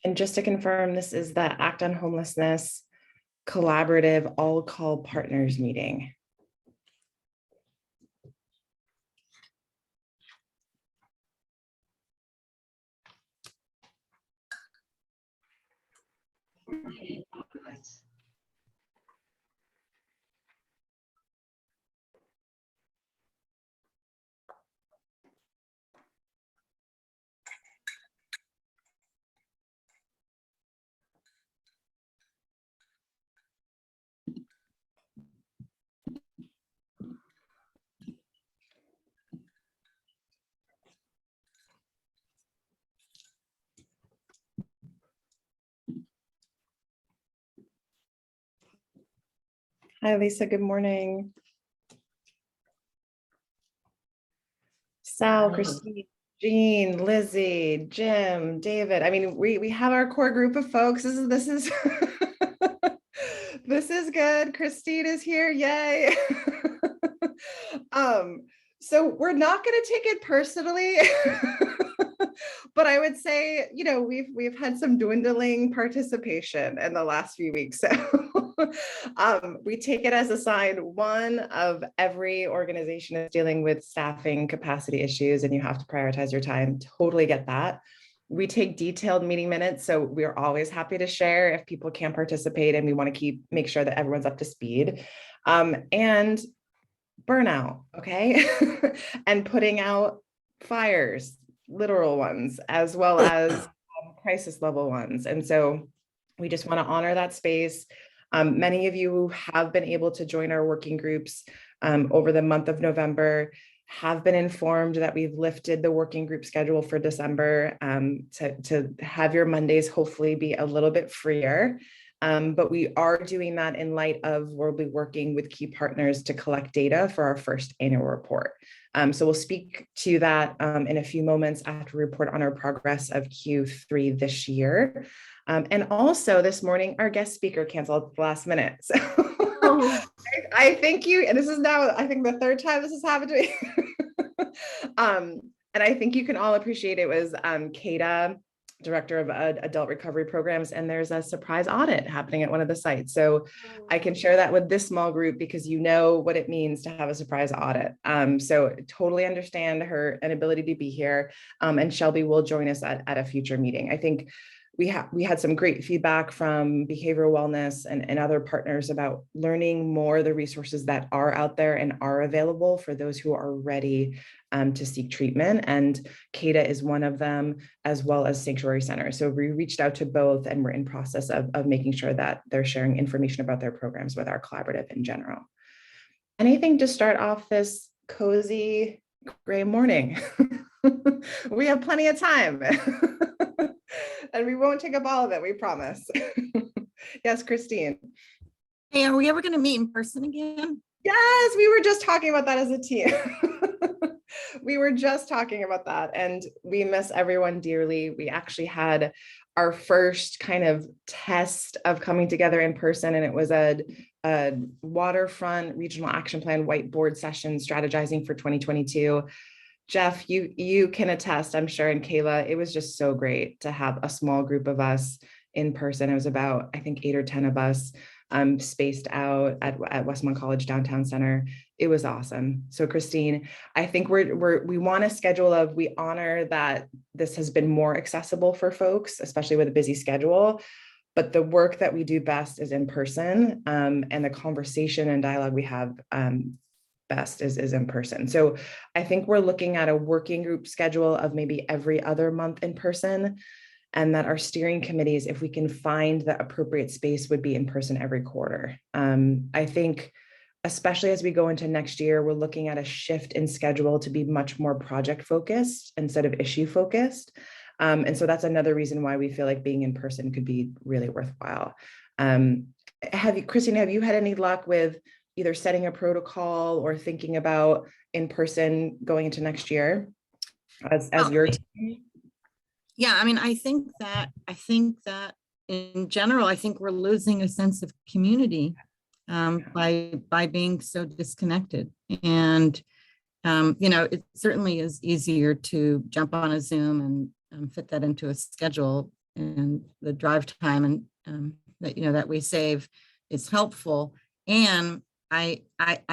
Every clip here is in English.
And just to confirm, this is the Act on Homelessness Collaborative All-Call Partners meeting. Hi, Lisa. Good morning. Sal, Christine, Jean, Lizzie, Jim, David. I mean, we have our core group of folks. This is this is good. Christine is here. Yay. So we're not going to take it personally. But I would say, we've had some dwindling participation in the last few weeks. So we take it as a sign, one, of every organization is dealing with staffing capacity issues and you have to prioritize your time. Totally get that. We take detailed meeting minutes, so we're always happy to share if people can't participate, and we want to make sure that everyone's up to speed. And burnout, okay? And putting out fires, literal ones, as well as crisis level ones. And so we just want to honor that space. Many of you have been able to join our working groups over the month of November, have been informed that we've lifted the working group schedule for December to have your Mondays hopefully be a little bit freer. But we are doing that in light of we'll be working with key partners to collect data for our first annual report. So we'll speak to that in a few moments after we report on our progress of Q3 this year. And also this morning, our guest speaker canceled at the last minute. So I thank you. And this is now, I think, the third time this has happened to me. And I think you can all appreciate it was Kata, Director of Adult Recovery Programs, and there's a surprise audit happening at one of the sites. So I can share that with this small group because you know what it means to have a surprise audit. So totally understand her inability to be here, and Shelby will join us at a future meeting. I think we had some great feedback from behavioral wellness and other partners about learning more the resources that are out there and are available for those who are ready to seek treatment. And CADA is one of them, as well as Sanctuary Center. So we reached out to both, and we're in process of making sure that they're sharing information about their programs with our collaborative in general. Anything to start off this cozy gray morning? We have plenty of time. And we won't take up all of it, we promise. Yes, Christine. Hey, are we ever going to meet in person again? Yes, we were just talking about that as a team. We were just talking about that, and we miss everyone dearly. We actually had our first kind of test of coming together in person, and it was a waterfront regional action plan whiteboard session strategizing for 2022. Jeff, you can attest, I'm sure, and Kayla, it was just so great to have a small group of us in person. It was about, I think, 8 or 10 of us spaced out at Westmont College Downtown Center. It was awesome. So Christine, I think we want a schedule of, we honor that this has been more accessible for folks, especially with a busy schedule, but the work that we do best is in person, and the conversation and dialogue we have best is in person. So I think we're looking at a working group schedule of maybe every other month in person, and that our steering committees, if we can find the appropriate space, would be in person every quarter. I think, especially as we go into next year, we're looking at a shift in schedule to be much more project focused instead of issue focused. And so that's another reason why we feel like being in person could be really worthwhile. Christine, have you had any luck with either setting a protocol or thinking about in person going into next year as your team? Yeah, I mean, I think that in general, I think we're losing a sense of community by being so disconnected. And it certainly is easier to jump on a Zoom and fit that into a schedule the drive time and that, that we save is helpful. And I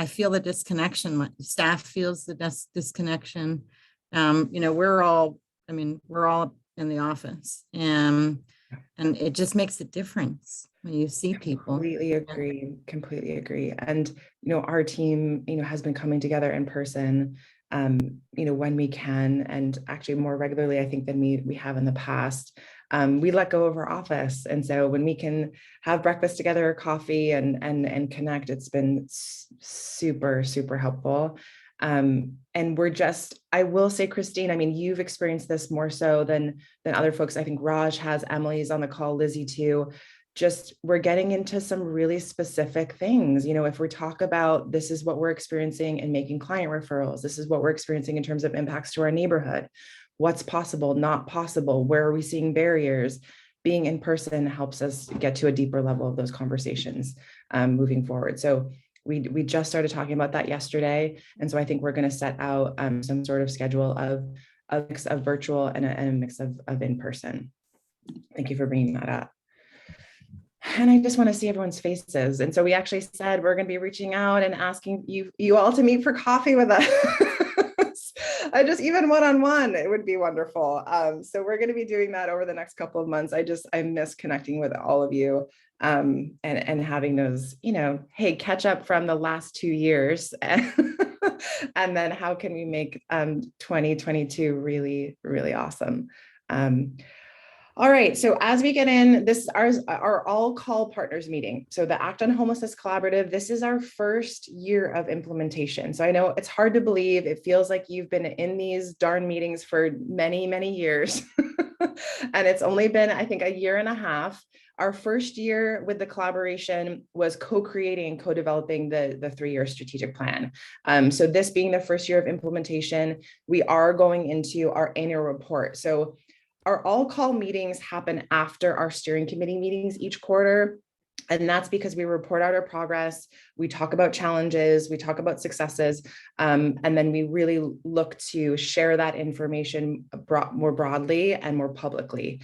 feel the disconnection. My staff feels the disconnection. We're all in the office, and it just makes a difference when you see people. Completely agree. And, our team, has been coming together in person, when we can, and actually more regularly, I think, than we have in the past. We let go of our office. And so when we can have breakfast together, or coffee and connect, it's been super, super helpful. And I will say, Christine, I mean, you've experienced this more so than other folks. I think Raj has, Emily's on the call, Lizzie too. Just we're getting into some really specific things. If we talk about, this is what we're experiencing in making client referrals, this is what we're experiencing in terms of impacts to our neighborhood, what's possible, not possible, where are we seeing barriers? Being in person helps us get to a deeper level of those conversations moving forward. So we just started talking about that yesterday. And so I think we're going to set out some sort of schedule of a mix of virtual and a mix of in-person. Thank you for bringing that up. And I just want to see everyone's faces. And so we actually said we're going to be reaching out and asking you all to meet for coffee with us. Just even one-on-one, it would be wonderful. So we're going to be doing that over the next couple of months. I miss connecting with all of you and having those, hey, catch up from the last 2 years. And then how can we make 2022 really, really awesome? All right, so as we get in, this is our all call partners meeting. So the Act on Homelessness Collaborative, this is our first year of implementation. So I know it's hard to believe, it feels like you've been in these darn meetings for many, many years. And it's only been, I think, a year and a half. Our first year with the collaboration was co-creating and co-developing the 3-year strategic plan. So this being the first year of implementation, we are going into our annual report. So our all-call meetings happen after our steering committee meetings each quarter. And that's because we report out our progress, we talk about challenges, we talk about successes, and then we really look to share that information more broadly and more publicly.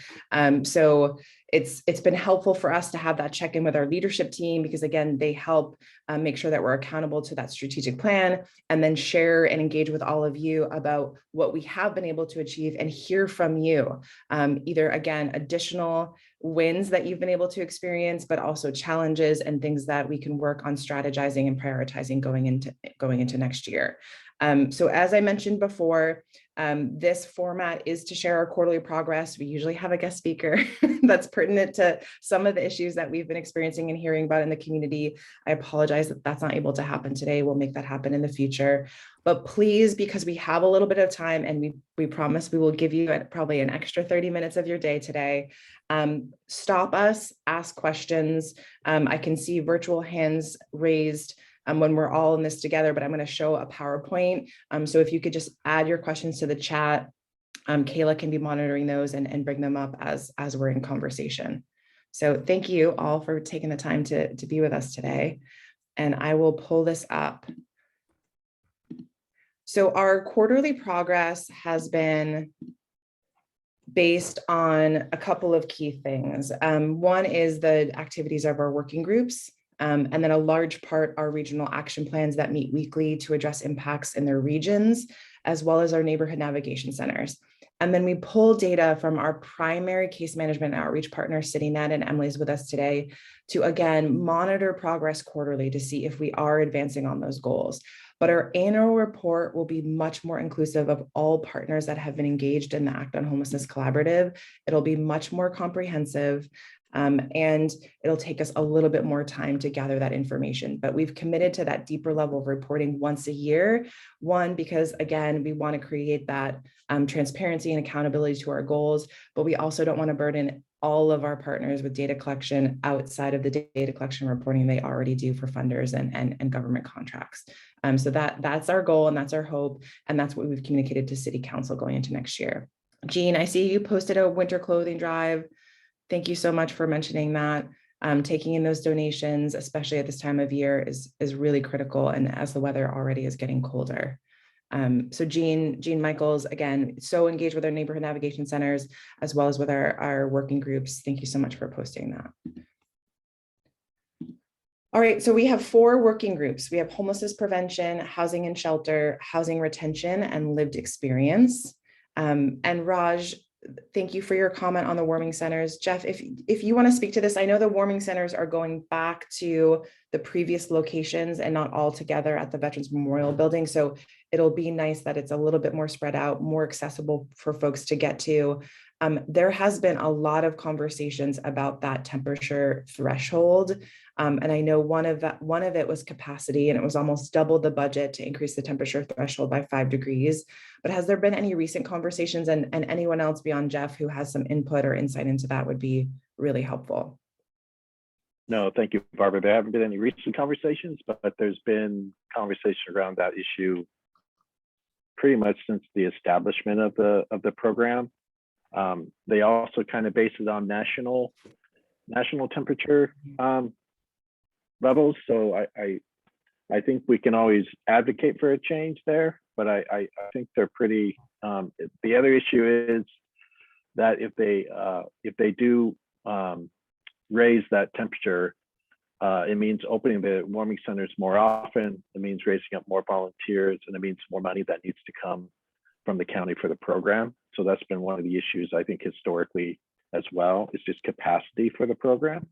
So it's been helpful for us to have that check-in with our leadership team, because again, they help make sure that we're accountable to that strategic plan, and then share and engage with all of you about what we have been able to achieve and hear from you. Either, again, additional wins that you've been able to experience, but also challenges and things that we can work on strategizing and prioritizing going into next year. So as I mentioned before, this format is to share our quarterly progress. We usually have a guest speaker that's pertinent to some of the issues that we've been experiencing and hearing about in the community. I apologize that that's not able to happen today. We'll make that happen in the future. But please, because we have a little bit of time, and we promise we will give you probably an extra 30 minutes of your day today, stop us, ask questions. I can see virtual hands raised when we're all in this together, but I'm going to show a PowerPoint. So if you could just add your questions to the chat, Kayla can be monitoring those and bring them up as we're in conversation. So thank you all for taking the time to be with us today. And I will pull this up. So our quarterly progress has been based on a couple of key things. One is the activities of our working groups. And then a large part are regional action plans that meet weekly to address impacts in their regions, as well as our neighborhood navigation centers. And then we pull data from our primary case management and outreach partner, CityNet, and Emily's with us today, to again monitor progress quarterly to see if we are advancing on those goals. But our annual report will be much more inclusive of all partners that have been engaged in the Act on Homelessness Collaborative. It'll be much more comprehensive. And it'll take us a little bit more time to gather that information, but we've committed to that deeper level of reporting once a year. One, because again, we want to create that transparency and accountability to our goals, but we also don't want to burden all of our partners with data collection outside of the data collection reporting they already do for funders and government contracts. So that's our goal, and that's our hope, and that's what we've communicated to City Council going into next year. Jean, I see you posted a winter clothing drive. Thank you so much for mentioning that. Taking in those donations, especially at this time of year, is really critical, and as the weather already is getting colder. So Jean Michaels, again, so engaged with our neighborhood navigation centers, as well as with our working groups. Thank you so much for posting that. All right, so we have 4 working groups. We have homelessness prevention, housing and shelter, housing retention, and lived experience. And Raj, thank you for your comment on the warming centers. Jeff, if you want to speak to this, I know the warming centers are going back to the previous locations and not all together at the Veterans Memorial Building. So it'll be nice that it's a little bit more spread out, more accessible for folks to get to. There has been a lot of conversations about that temperature threshold. And I know one of it was capacity, and it was almost double the budget to increase the temperature threshold by 5 degrees. But has there been any recent conversations, and anyone else beyond Jeff who has some input or insight into that would be really helpful? No, thank you, Barbara. There haven't been any recent conversations, but there's been conversation around that issue pretty much since the establishment of the program. They also kind of base it on national temperature levels. So I think we can always advocate for a change there, but I think they're pretty. The other issue is that if they do raise that temperature, it means opening the warming centers more often. It means raising up more volunteers, and it means more money that needs to come from the county for the program. So that's been one of the issues, I think, historically as well. It's just capacity for the program.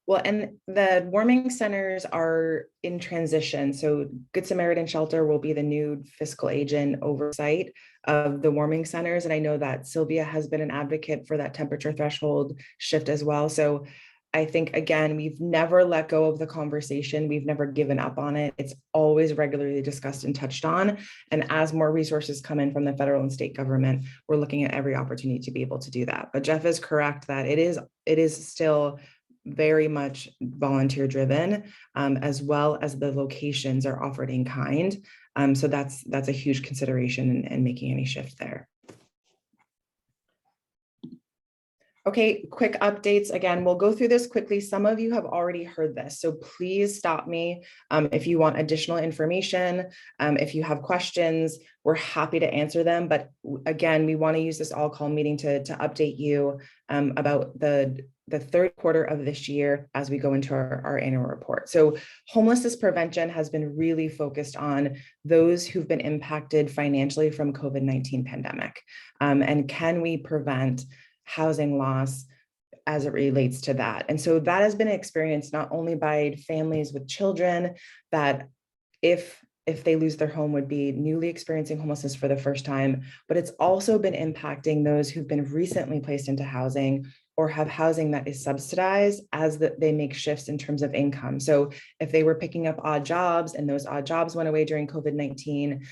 Well, and the warming centers are in transition. So Good Samaritan Shelter will be the new fiscal agent oversight of the warming centers. And I know that Sylvia has been an advocate for that temperature threshold shift as well. So I think, again, we've never let go of the conversation. We've never given up on it. It's always regularly discussed and touched on. And as more resources come in from the federal and state government, we're looking at every opportunity to be able to do that. But Jeff is correct that it is still very much volunteer driven, as well as the locations are offered in kind. So that's a huge consideration in making any shift there. Okay, quick updates. Again, we'll go through this quickly. Some of you have already heard this, so please stop me if you want additional information. If you have questions, we're happy to answer them. But again, we want to use this all-call meeting to update you about the third quarter of this year as we go into our annual report. So homelessness prevention has been really focused on those who've been impacted financially from COVID-19 pandemic. And can we prevent housing loss as it relates to that? And so that has been experienced not only by families with children that if they lose their home would be newly experiencing homelessness for the first time, but it's also been impacting those who've been recently placed into housing or have housing that is subsidized as they make shifts in terms of income. So if they were picking up odd jobs and those odd jobs went away during COVID-19,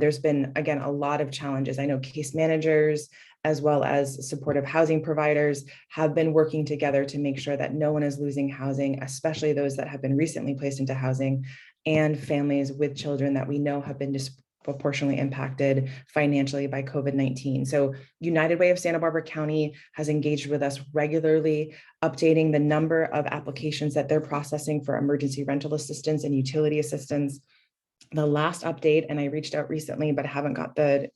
there's been, again, a lot of challenges. I know case managers, as well as supportive housing providers, have been working together to make sure that no one is losing housing, especially those that have been recently placed into housing, and families with children that we know have been disproportionately impacted financially by COVID-19. So United Way of Santa Barbara County has engaged with us regularly, updating the number of applications that they're processing for emergency rental assistance and utility assistance. The last update, and I reached out recently, but haven't got the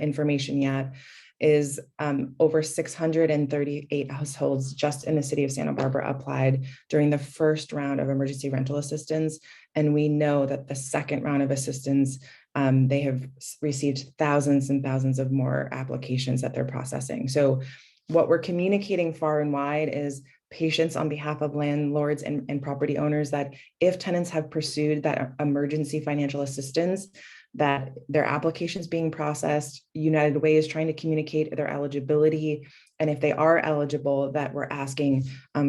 information yet, is over 638 households just in the city of Santa Barbara applied during the first round of emergency rental assistance. And we know that the second round of assistance, they have received thousands and thousands of more applications that they're processing. So what we're communicating far and wide is patience on behalf of landlords and property owners that if tenants have pursued that emergency financial assistance, that their applications being processed, United Way is trying to communicate their eligibility. And if they are eligible, that we're asking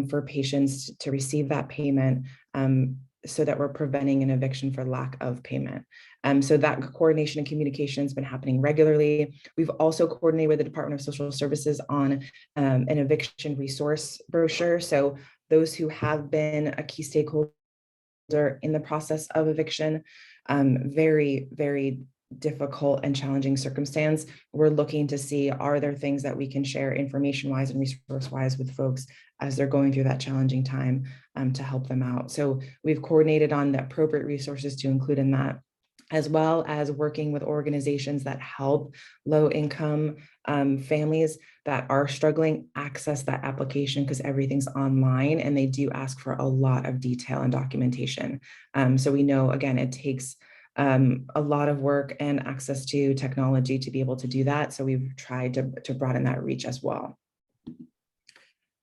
for patients to receive that payment so that we're preventing an eviction for lack of payment. So that coordination and communication has been happening regularly. We've also coordinated with the Department of Social Services on an eviction resource brochure. So those who have been a key stakeholder in the process of eviction, very, very difficult and challenging circumstance. We're looking to see, are there things that we can share information-wise and resource-wise with folks as they're going through that challenging time to help them out. So we've coordinated on the appropriate resources to include in that. as well as working with organizations that help low income families that are struggling access that application, because everything's online and they do ask for a lot of detail and documentation. So we know, again, it takes a lot of work and access to technology to be able to do that. So we've tried to broaden that reach as well.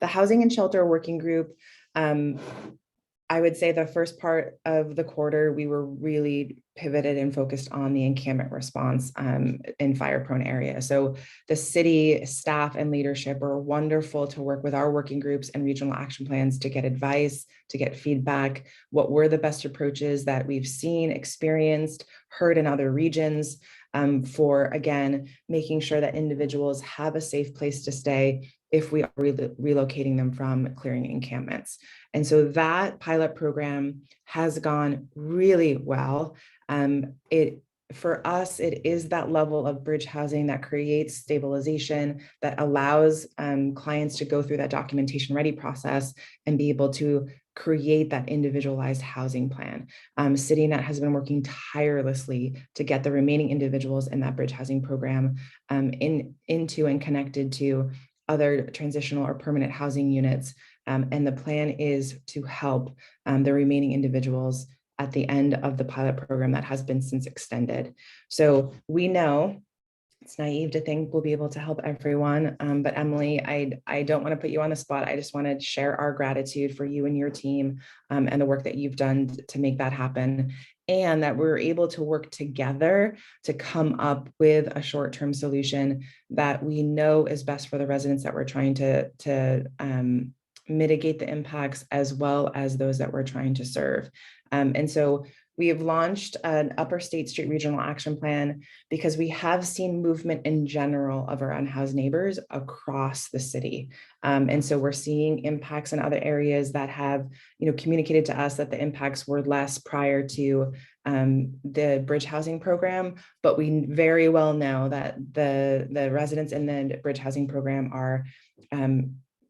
The Housing and Shelter Working Group, I would say the first part of the quarter, we were really pivoted and focused on the encampment response in fire-prone areas. So the city staff and leadership were wonderful to work with our working groups and regional action plans to get advice, to get feedback, what were the best approaches that we've seen, experienced, heard in other regions, for, again, making sure that individuals have a safe place to stay if we are relocating them from clearing encampments. And so that pilot program has gone really well. For us, it is that level of bridge housing that creates stabilization, that allows clients to go through that documentation ready process and be able to create that individualized housing plan. CityNet has been working tirelessly to get the remaining individuals in that bridge housing program into and connected to other transitional or permanent housing units. And the plan is to help the remaining individuals at the end of the pilot program that has been since extended. So we know it's naive to think we'll be able to help everyone. But Emily, I don't want to put you on the spot. I just want to share our gratitude for you and your team and the work that you've done to make that happen. And that we're able to work together to come up with a short-term solution that we know is best for the residents that we're trying to mitigate the impacts, as well as those that we're trying to serve. And so we have launched an Upper State Street Regional Action Plan because we have seen movement in general of our unhoused neighbors across the city. And so we're seeing impacts in other areas that have, communicated to us that the impacts were less prior to the bridge housing program, but we very well know that the residents in the bridge housing program are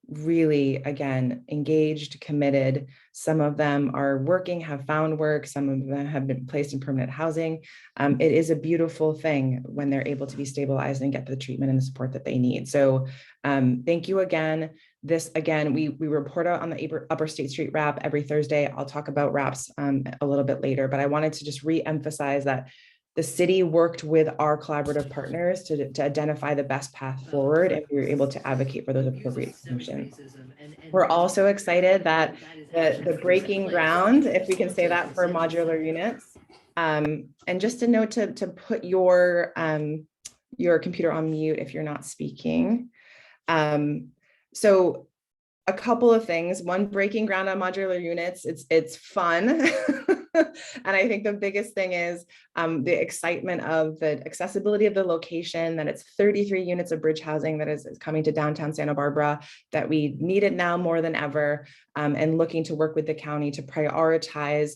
really, again, engaged, committed. Some of them are working, have found work. Some of them have been placed in permanent housing. It is a beautiful thing when they're able to be stabilized and get the treatment and the support that they need. So thank you again. We report out on the Upper State Street RAP every Thursday. I'll talk about RAPs a little bit later, but I wanted to just re-emphasize that the city worked with our collaborative partners to identify the best path forward, and we were able to advocate for those appropriate solutions. We're also excited that the breaking ground, if we can say that, for modular units. And just a note to put your computer on mute if you're not speaking. So a couple of things. One, breaking ground on modular units. It's fun. And I think the biggest thing is the excitement of the accessibility of the location, that it's 33 units of bridge housing that is coming to downtown Santa Barbara, that we need it now more than ever, and looking to work with the county to prioritize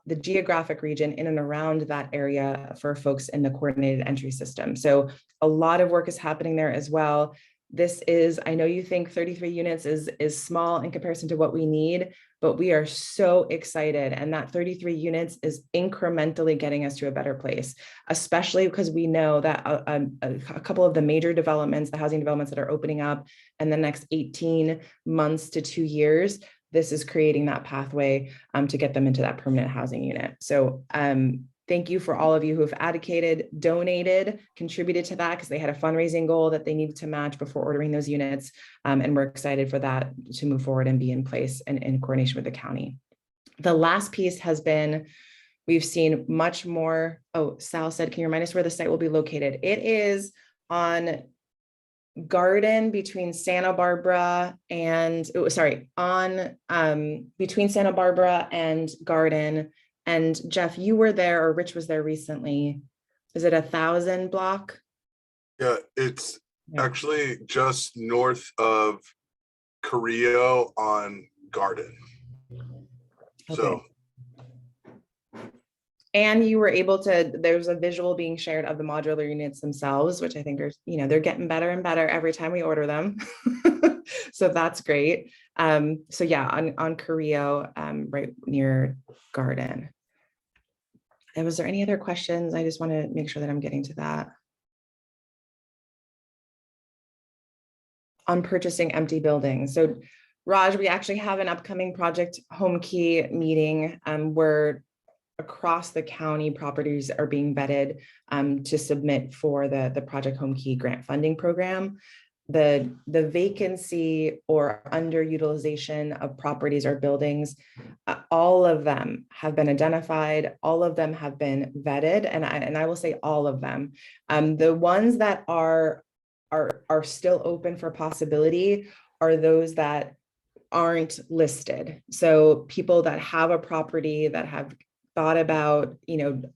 the geographic region in and around that area for folks in the coordinated entry system. So a lot of work is happening there as well. This is, I know you think 33 units is small in comparison to what we need, but we are so excited. And that 33 units is incrementally getting us to a better place, especially because we know that a couple of the major developments, the housing developments that are opening up in the next 18 months to 2 years, this is creating that pathway to get them into that permanent housing unit. So thank you for all of you who have advocated, donated, contributed to that, because they had a fundraising goal that they needed to match before ordering those units. And we're excited for that to move forward and be in place and in coordination with the county. The last piece has been, we've seen much more. Oh, Sal said, can you remind us where the site will be located? It is on Garden between Santa Barbara and, between Santa Barbara and Garden. And Jeff, you were there, or Rich was there recently. Is it 1,000 block? Yeah, it's actually just north of Carrillo on Garden. Okay. So. And you were able to, there's a visual being shared of the modular units themselves, which I think are, they're getting better and better every time we order them. So that's great. So yeah, on Carrillo, right near Garden. And was there any other questions? I just want to make sure that I'm getting to that. On purchasing empty buildings. So Raj, we actually have an upcoming Project Home Key meeting where across the county properties are being vetted to submit for the Project Home Key grant funding program. The vacancy or underutilization of properties or buildings, all of them have been identified, all of them have been vetted, and I will say all of them. The ones that are still open for possibility are those that aren't listed. So people that have a property that have thought about,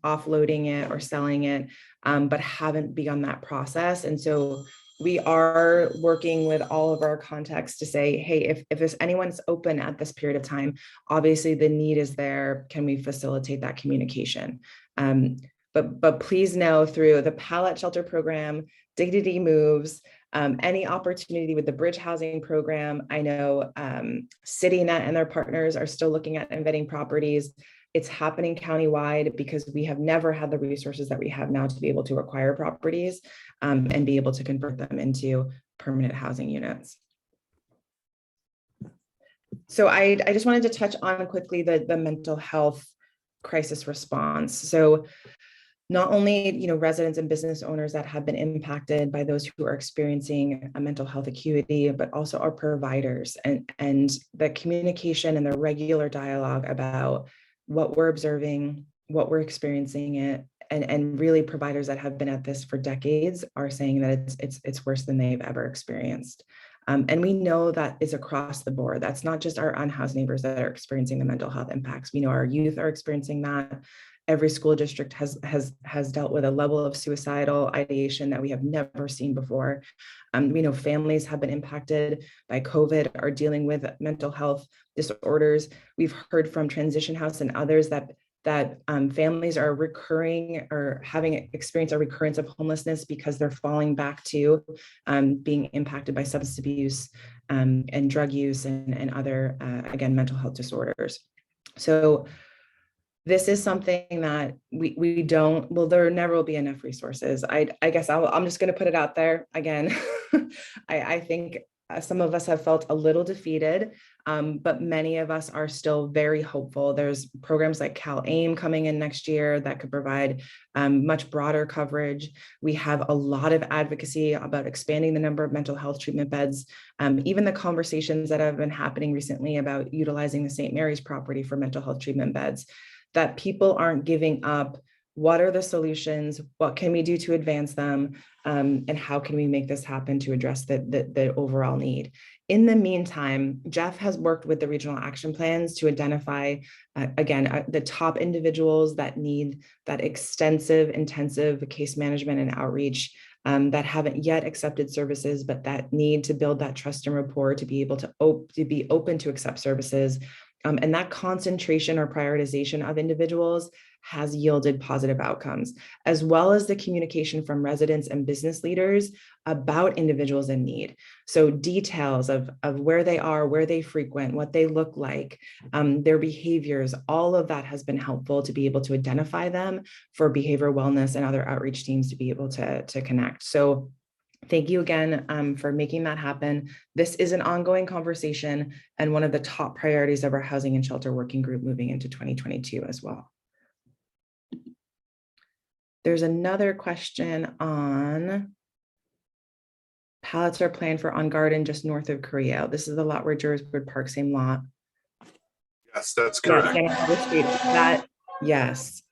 offloading it or selling it, but haven't begun that process. And so we are working with all of our contacts to say, hey, if there's anyone's open at this period of time, obviously the need is there. Can we facilitate that communication? But please know, through the pallet shelter program, Dignity Moves, any opportunity with the bridge housing program. I know CityNet and their partners are still looking at and vetting properties. It's happening countywide because we have never had the resources that we have now to be able to acquire properties and be able to convert them into permanent housing units. So I just wanted to touch on quickly the mental health crisis response. So not only residents and business owners that have been impacted by those who are experiencing a mental health acuity, but also our providers and the communication and the regular dialogue about what we're observing, what we're experiencing it, and really providers that have been at this for decades are saying that it's worse than they've ever experienced. And we know that is across the board. That's not just our unhoused neighbors that are experiencing the mental health impacts. We know our youth are experiencing that. Every school district has dealt with a level of suicidal ideation that we have never seen before. We know families have been impacted by COVID, are dealing with mental health disorders. We've heard from Transition House and others that families are recurring or having experienced a recurrence of homelessness because they're falling back to being impacted by substance abuse and drug use and other, again, mental health disorders. So this is something that we don't, well, there never will be enough resources. I guess I'm just going to put it out there again. I think some of us have felt a little defeated, but many of us are still very hopeful. There's programs like CalAIM coming in next year that could provide much broader coverage. We have a lot of advocacy about expanding the number of mental health treatment beds. Even the conversations that have been happening recently about utilizing the St. Mary's property for mental health treatment beds, that people aren't giving up. What are the solutions? What can we do to advance them? And how can we make this happen to address the overall need? In the meantime, Jeff has worked with the regional action plans to identify, the top individuals that need that extensive, intensive case management and outreach that haven't yet accepted services, but that need to build that trust and rapport to be able to be open to accept services. And that concentration or prioritization of individuals has yielded positive outcomes, as well as the communication from residents and business leaders about individuals in need. So details of where they are, where they frequent, what they look like, their behaviors, all of that has been helpful to be able to identify them for behavioral wellness and other outreach teams to be able to connect. So thank you again for making that happen. This is an ongoing conversation and one of the top priorities of our Housing and Shelter Working Group moving into 2022 as well. There's another question on pallets are planned for on Garden just north of Korea. This is the lot where Jurisburg Park, same lot. Yes, that's correct. Yes.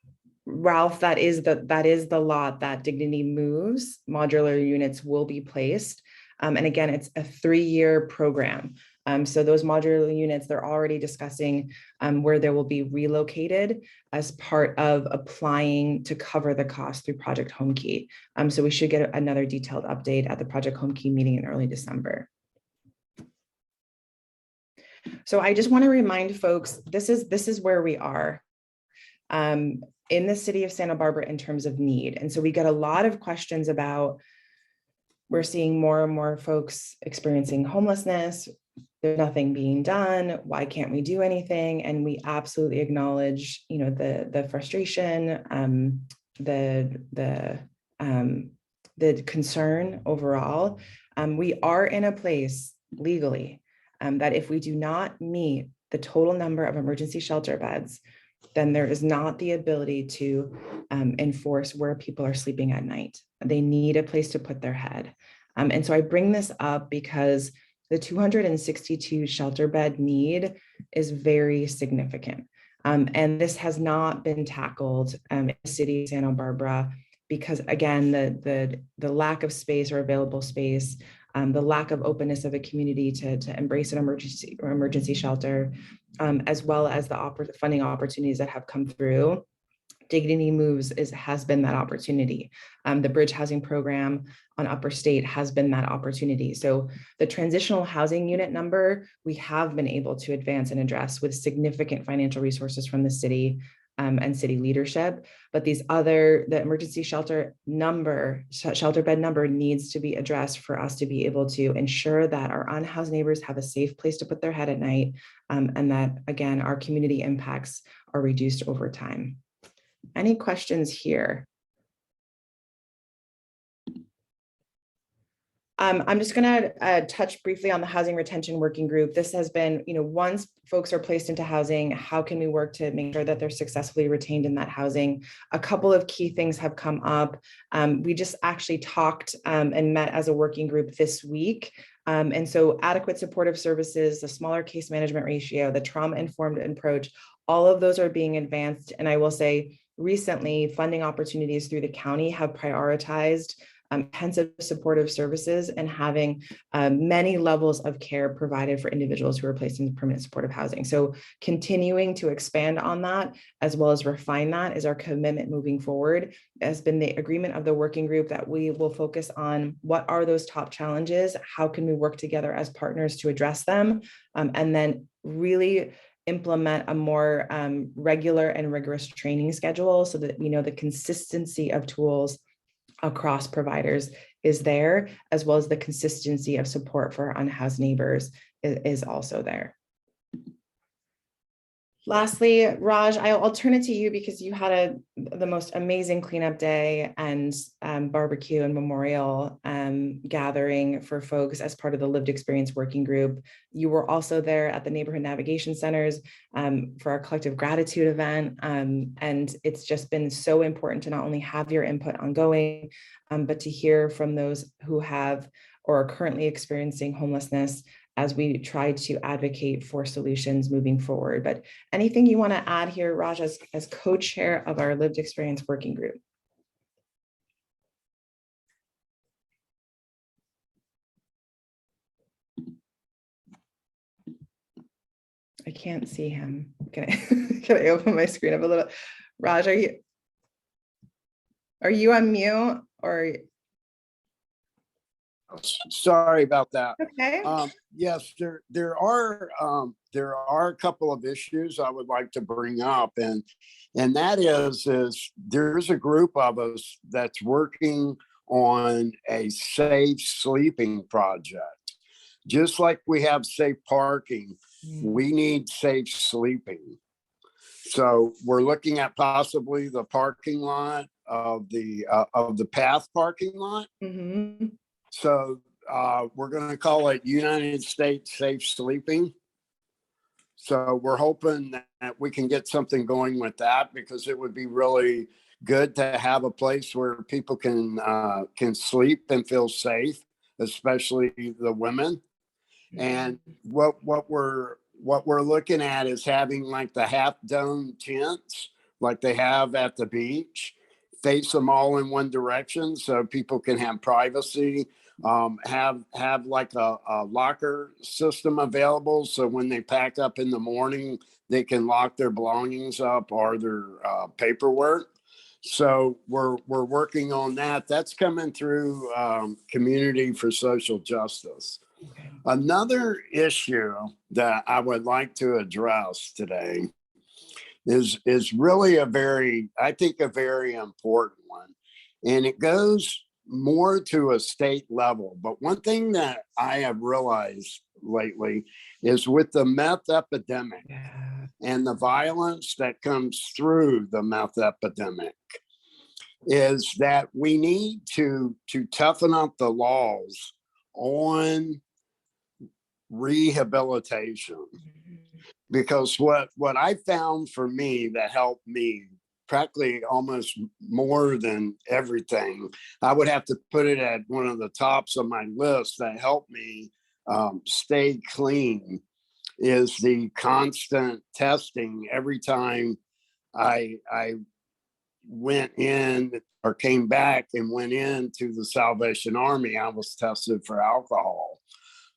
Ralph, that is the lot that Dignity Moves modular units will be placed. And again, it's a 3-year program. So those modular units, they're already discussing where they will be relocated as part of applying to cover the cost through Project Home Key. So we should get another detailed update at the Project Home Key meeting in early December. So I just want to remind folks, this is where we are in the city of Santa Barbara in terms of need. And so we get a lot of questions about, we're seeing more and more folks experiencing homelessness. there's nothing being done. Why can't we do anything? And we absolutely acknowledge, the frustration, the concern overall. We are in a place legally that if we do not meet the total number of emergency shelter beds, then there is not the ability to enforce where people are sleeping at night. They need a place to put their head. And so I bring this up because the 262 shelter bed need is very significant. And this has not been tackled in the city of Santa Barbara because, again, the lack of space or available space, the lack of openness of a community to embrace an emergency shelter, as well as the funding opportunities that have come through. Dignity Moves has been that opportunity. The Bridge Housing Program on Upper State has been that opportunity. So the transitional housing unit number, we have been able to advance and address with significant financial resources from the city and city leadership. But the emergency shelter bed number needs to be addressed for us to be able to ensure that our unhoused neighbors have a safe place to put their head at night, and that, again, our community impacts are reduced over time. Any questions here? I'm just going to touch briefly on the housing retention working group. This has been, once folks are placed into housing, how can we work to make sure that they're successfully retained in that housing? A couple of key things have come up. We just actually talked and met as a working group this week. And so adequate supportive services, the smaller case management ratio, the trauma-informed approach, all of those are being advanced. And I will say recently, funding opportunities through the county have prioritized intensive supportive services and having many levels of care provided for individuals who are placed in permanent supportive housing. So continuing to expand on that as well as refine that is our commitment moving forward. It has been the agreement of the working group that we will focus on what are those top challenges, how can we work together as partners to address them, and then really implement a more regular and rigorous training schedule so that we know the consistency of tools across providers is there, as well as the consistency of support for our unhoused neighbors is also there. Lastly, Raj, I'll turn it to you because you had the most amazing cleanup day and barbecue and memorial gathering for folks as part of the lived experience working group. You were also there at the neighborhood navigation centers for our collective gratitude event. And it's just been so important to not only have your input ongoing, but to hear from those who have or are currently experiencing homelessness as we try to advocate for solutions moving forward. But anything you want to add here, Raj, as co-chair of our lived experience working group? I can't see him. Can I open my screen up a little? Raj, are you on mute or? Sorry about that. Okay. Yes, there are a couple of issues I would like to bring up, and that is there's a group of us that's working on a safe sleeping project. Just like we have safe parking, we need safe sleeping. So we're looking at possibly the parking lot of the path parking lot. Mm-hmm. So we're going to call it United States Safe Sleeping. So we're hoping that we can get something going with that, because it would be really good to have a place where people can sleep and feel safe, especially the women. And what we're looking at is having like the half dome tents like they have at the beach, face them all in one direction so people can have privacy. Have like a locker system available, so when they pack up in the morning, they can lock their belongings up or their paperwork. So we're working on that. That's coming through Community for Social Justice. Okay. Another issue that I would like to address today is really a very important one, and it goes more to a state level. But one thing that I have realized lately is with the meth epidemic Yeah. and the violence that comes through the meth epidemic, is that we need to toughen up the laws on rehabilitation. Because what I found for me that helped me practically almost more than everything, I would have to put it at one of the tops of my list that helped me stay clean, is the constant testing. Every time I went in or came back and went into the Salvation Army, I was tested for alcohol.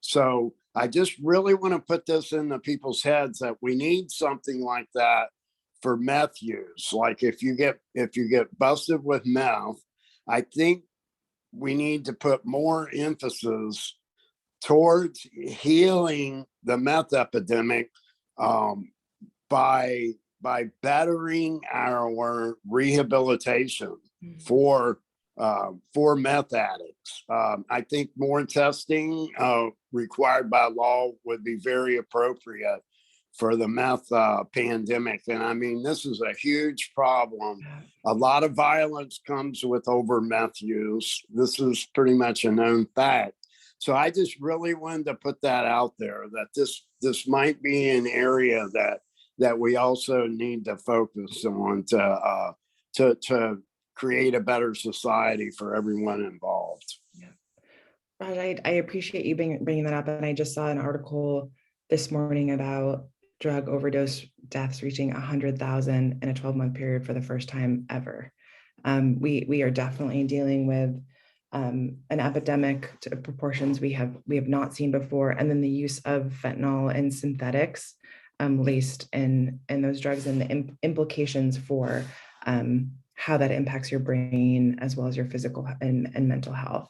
So I just really want to put this into people's heads that we need something like that for meth use. Like if you get busted with meth, I think we need to put more emphasis towards healing the meth epidemic, by bettering our rehabilitation for meth addicts. I think more testing required by law would be very appropriate for the meth pandemic. And I mean, this is a huge problem. A lot of violence comes with over meth use. This is pretty much a known fact. So I just really wanted to put that out there, that this might be an area that we also need to focus on to create a better society for everyone involved. Yeah. Raj, I appreciate you bringing that up. And I just saw an article this morning about drug overdose deaths reaching 100,000 in a 12-month period for the first time ever. We are definitely dealing with an epidemic to proportions we have not seen before. And then the use of fentanyl and synthetics laced in those drugs, and the implications for how that impacts your brain as well as your physical and mental health.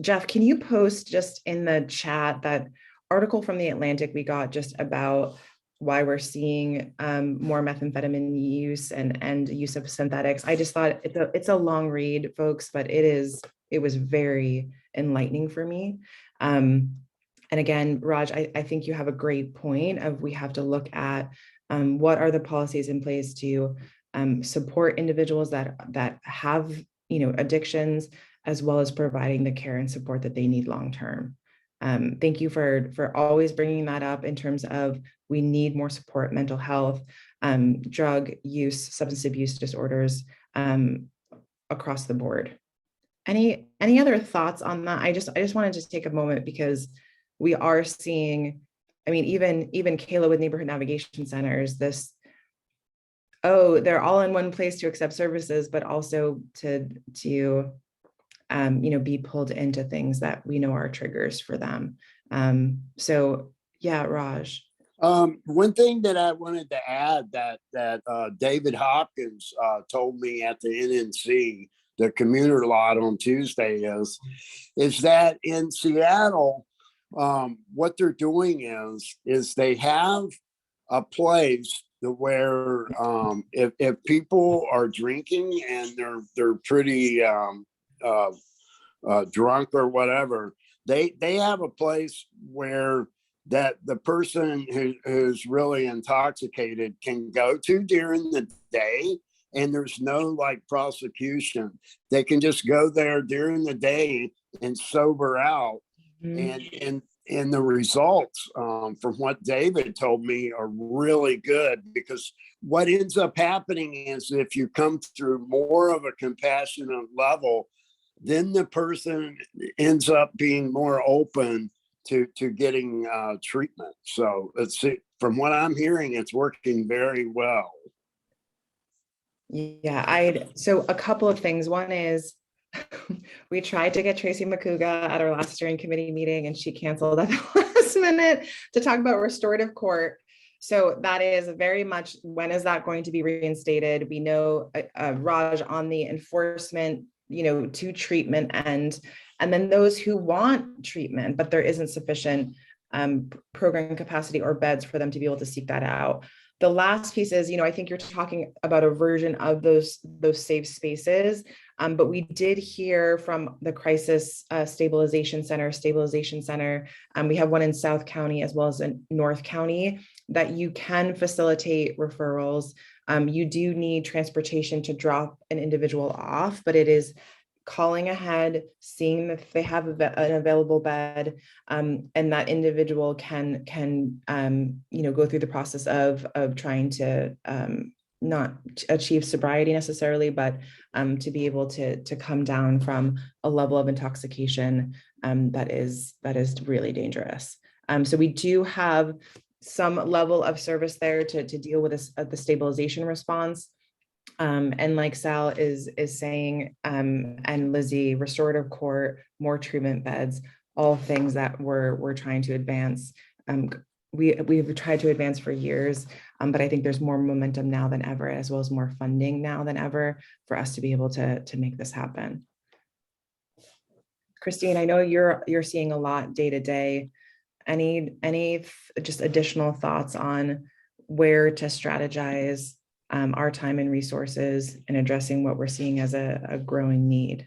Jeff, can you post just in the chat that article from The Atlantic we got just about why we're seeing more methamphetamine use and use of synthetics? I just thought it's a long read, folks, but it was very enlightening for me. And again, Raj, I think you have a great point of we have to look at what are the policies in place to support individuals that have addictions, as well as providing the care and support that they need long term. Thank you for always bringing that up in terms of we need more support, mental health, drug use, substance abuse disorders across the board. Any other thoughts on that? I just wanted to take a moment because we are seeing, I mean, even Kayla with neighborhood navigation centers, they're all in one place to accept services, but also to be pulled into things that we know are triggers for them. So yeah, Raj. One thing that I wanted to add that David Hopkins told me at the NNC, the commuter lot on Tuesday, is that in Seattle, what they're doing is they have a place where if people are drinking and they're pretty drunk or whatever, they have a place where that the person who's really intoxicated can go to during the day, and there's no like prosecution. They can just go there during the day and sober out. And the results from what David told me are really good, because what ends up happening is if you come through more of a compassionate level, then the person ends up being more open to getting treatment. So from what I'm hearing, it's working very well. Yeah, so a couple of things. One is we tried to get Tracy Makuga at our last steering committee meeting, and she canceled at the last minute to talk about restorative court. So that is very much, when is that going to be reinstated? We know Raj on the enforcement, to treatment and then those who want treatment, but there isn't sufficient program capacity or beds for them to be able to seek that out. The last piece is, I think you're talking about a version of those safe spaces, but we did hear from the Crisis Stabilization Center. We have one in South County as well as in North County, that you can facilitate referrals. You do need transportation to drop an individual off, but it is calling ahead, seeing if they have an available bed, and that individual can go through the process of trying to not achieve sobriety necessarily, but to be able to come down from a level of intoxication that is really dangerous. So we do have some level of service there to deal with this, the stabilization response. And like Sal is saying, and Lizzie, restorative court, more treatment beds, all things that we're trying to advance. We've tried to advance for years, but I think there's more momentum now than ever, as well as more funding now than ever for us to be able to make this happen. Christine, I know you're seeing a lot day to day. Any just additional thoughts on where to strategize our time and resources in addressing what we're seeing as a growing need?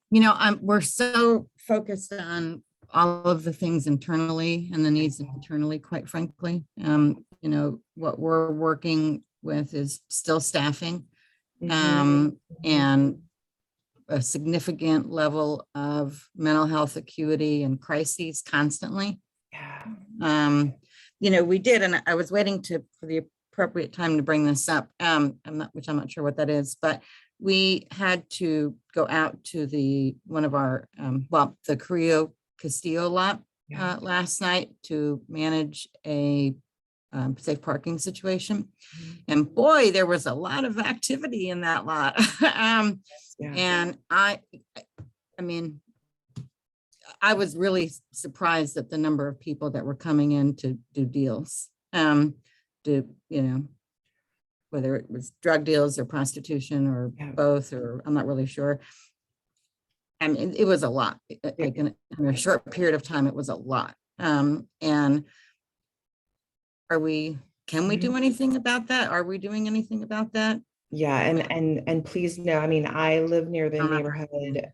We're so focused on all of the things internally and the needs internally, quite frankly. What we're working with is still staffing, and a significant level of mental health acuity and crises constantly. Yeah. We did, and I was waiting for the appropriate time to bring this up, which I'm not sure what that is, but we had to go out to one of our, the Carrillo Castillo lot last night to manage a safe parking situation. And boy, there was a lot of activity in that lot. And I mean, I was really surprised at the number of people that were coming in to do deals, whether it was drug deals or prostitution or both, or I'm not really sure. I mean, it was a lot. Like in a short period of time, it was a lot. And can we do anything about that? Are we doing anything about that? Yeah, and please know, I mean, I live near the neighborhood.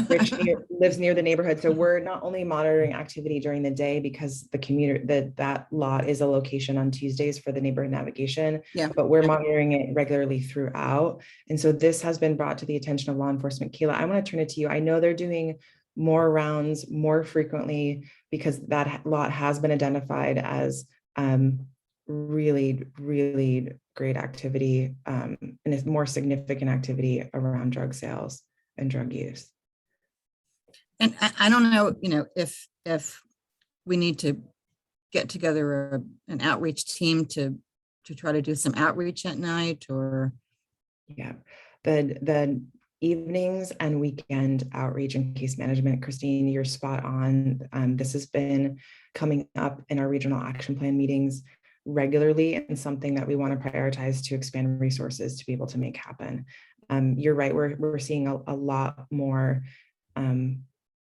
Rich lives near the neighborhood, so we're not only monitoring activity during the day because the commuter that lot is a location on Tuesdays for the neighborhood navigation, but we're monitoring it regularly throughout. And so this has been brought to the attention of law enforcement. Kayla, I want to turn it to you. I know they're doing more rounds more frequently because that lot has been identified as really, really great activity, and it's more significant activity around drug sales and drug use. And I don't know, if we need to get together an outreach team to try to do some outreach at night, or the evenings and weekend outreach and case management. Christine, you're spot on. This has been coming up in our regional action plan meetings regularly, and something that we want to prioritize to expand resources to be able to make happen. You're right, we're seeing a lot more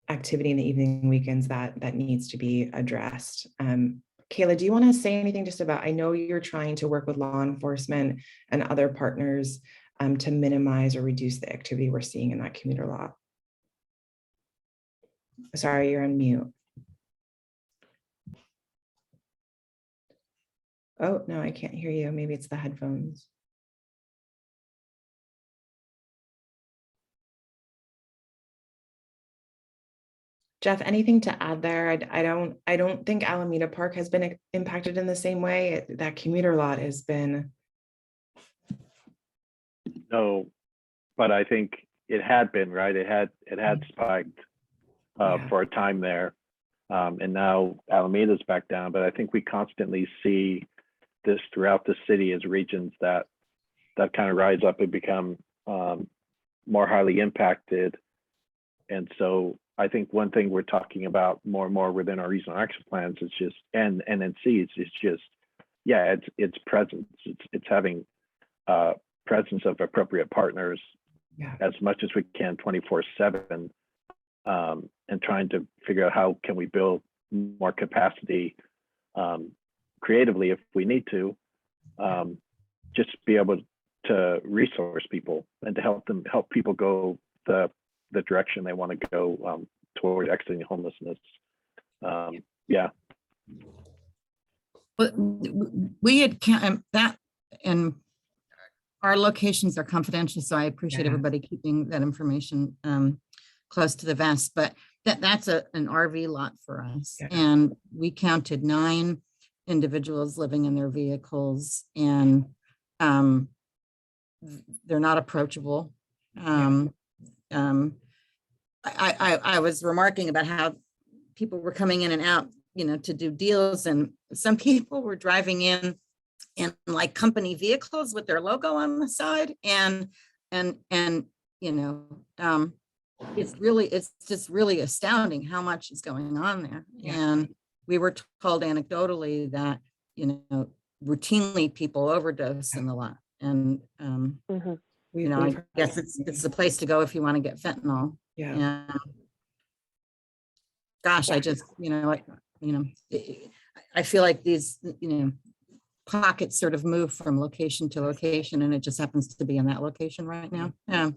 activity in the evening weekends that needs to be addressed. Kayla, do you want to say anything just about, I know you're trying to work with law enforcement and other partners to minimize or reduce the activity we're seeing in that commuter lot? Sorry, you're on mute. Oh, no, I can't hear you. Maybe it's the headphones. Jeff, anything to add there? I don't think Alameda Park has been impacted in the same way. That commuter lot has been. No, but I think it had been, right? It had spiked for a time there. And now Alameda's back down, but I think we constantly see this throughout the city as regions that kind of rise up and become more highly impacted. And so I think one thing we're talking about more and more within our regional action plans is just, and NNCs is just, it's presence. It's having presence of appropriate partners Yeah. as much as we can 24/7, and trying to figure out how can we build more capacity creatively if we need to, just be able to resource people and to help people go the direction they want to go toward exiting homelessness. Yeah. But we had that, and our locations are confidential, so I appreciate Yeah. everybody keeping that information close to the vest. But that's an RV lot for us, Yeah. and we counted 9 individuals living in their vehicles, and they're not approachable. I was remarking about how people were coming in and out, to do deals, and some people were driving in like company vehicles with their logo on the side, and it's just really astounding how much is going on there. Yeah. And we were told anecdotally that routinely people overdose in the lot, and I guess it's the place to go if you want to get fentanyl. Yeah. And gosh, I just, I feel like these, pockets sort of move from location to location, and it just happens to be in that location right now. Yeah.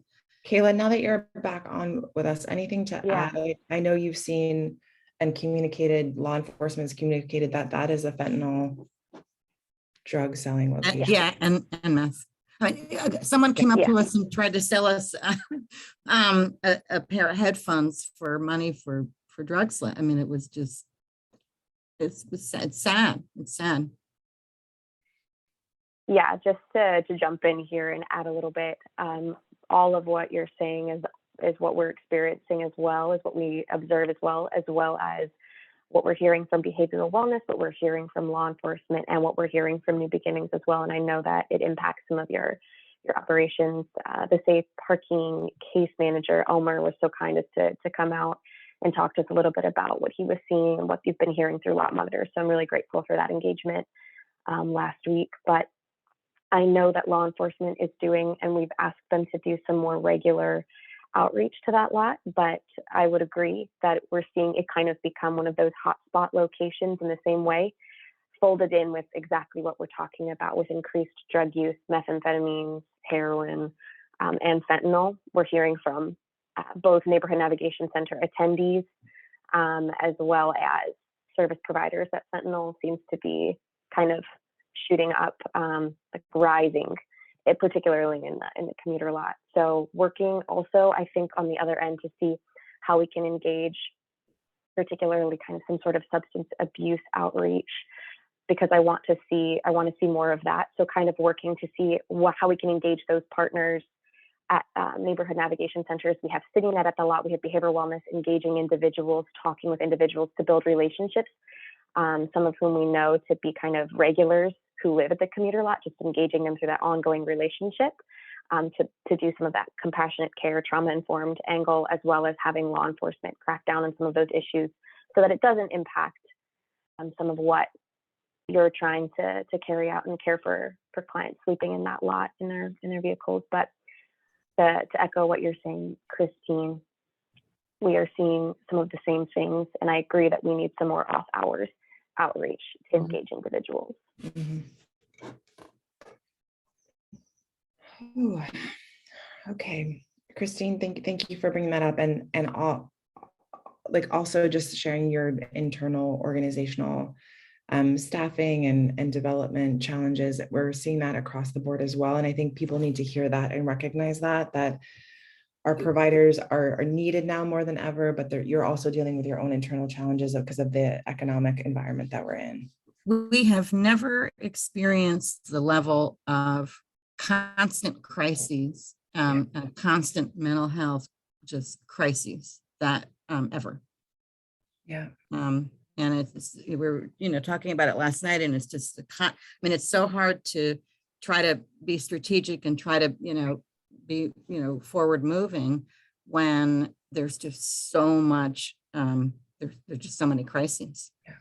Kayla, now that you're back on with us, anything to add? I know you've seen and communicated, law enforcement has communicated that is a fentanyl drug selling location. Yeah, and meth. I mean, someone came up to us and tried to sell us a pair of headphones for money for drugs. I mean, it was just, it's sad. It's sad. Yeah, just to jump in here and add a little bit, all of what you're saying is what we're experiencing, as well as what we observe, as well as what we're hearing from behavioral wellness, what we're hearing from law enforcement, and what we're hearing from New Beginnings as well. And I know that it impacts some of your operations. The safe parking case manager, Elmer, was so kind as to come out and talk to us a little bit about what he was seeing and what you've been hearing through Lot Monitor. So I'm really grateful for that engagement last week. But I know that law enforcement is doing, and we've asked them to do some more regular outreach to that lot, but I would agree that we're seeing it kind of become one of those hotspot locations in the same way, folded in with exactly what we're talking about with increased drug use, methamphetamines, heroin, and fentanyl. We're hearing from both Neighborhood Navigation Center attendees, as well as service providers, that fentanyl seems to be kind of shooting up, like rising, particularly in the commuter lot. So working also, I think, on the other end to see how we can engage, particularly kind of some sort of substance abuse outreach, because I want to see more of that. So kind of working to see how we can engage those partners at Neighborhood Navigation Centers. We have CityNet at the lot. We have behavioral wellness, engaging individuals, talking with individuals to build relationships. Some of whom we know to be kind of regulars who live at the commuter lot, just engaging them through that ongoing relationship, to do some of that compassionate care, trauma-informed angle, as well as having law enforcement crack down on some of those issues so that it doesn't impact some of what you're trying to carry out and care for clients sleeping in that lot in their vehicles. But to echo what you're saying, Christine, we are seeing some of the same things, and I agree that we need some more off-hours outreach to engage individuals. Mm-hmm. Ooh. Okay, Christine, thank you for bringing that up, and all, like, also just sharing your internal organizational staffing and development challenges. We're seeing that across the board as well, and I think people need to hear that and recognize that our providers are needed now more than ever, but you're also dealing with your own internal challenges because of the economic environment that we're in. We have never experienced the level of constant crises, and constant mental health, just crises that ever. Yeah. And we were, talking about it last night, and it's just, it's so hard to try to be strategic and try to, be, forward moving when there's just so much, there's just so many crises. Yeah.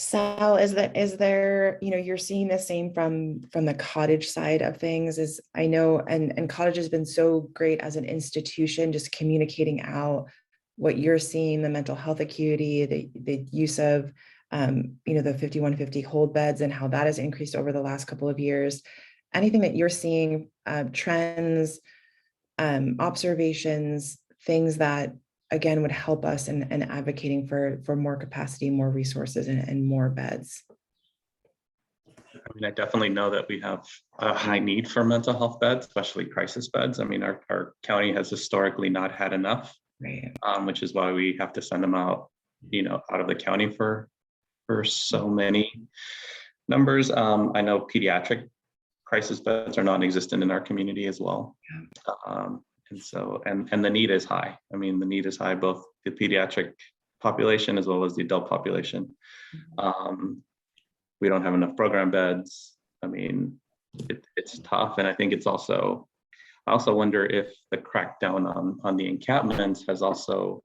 Sal, is there, you're seeing the same from the cottage side of things? Is I know, and cottage has been so great as an institution, just communicating out what you're seeing, the mental health acuity, the use of the 5150 hold beds and how that has increased over the last couple of years. Anything that you're seeing, trends, observations, things that again would help us in advocating for more capacity, more resources, and more beds. I mean, I definitely know that we have a high need for mental health beds, especially crisis beds. I mean, our county has historically not had enough, Right. which is why we have to send them out, out of the county for so many numbers. I know pediatric crisis beds are non-existent in our community as well. And so, and the need is high. I mean, the need is high, both the pediatric population as well as the adult population. We don't have enough program beds. I mean, it's tough. And I think it's also, I also wonder if the crackdown on the encampments has also,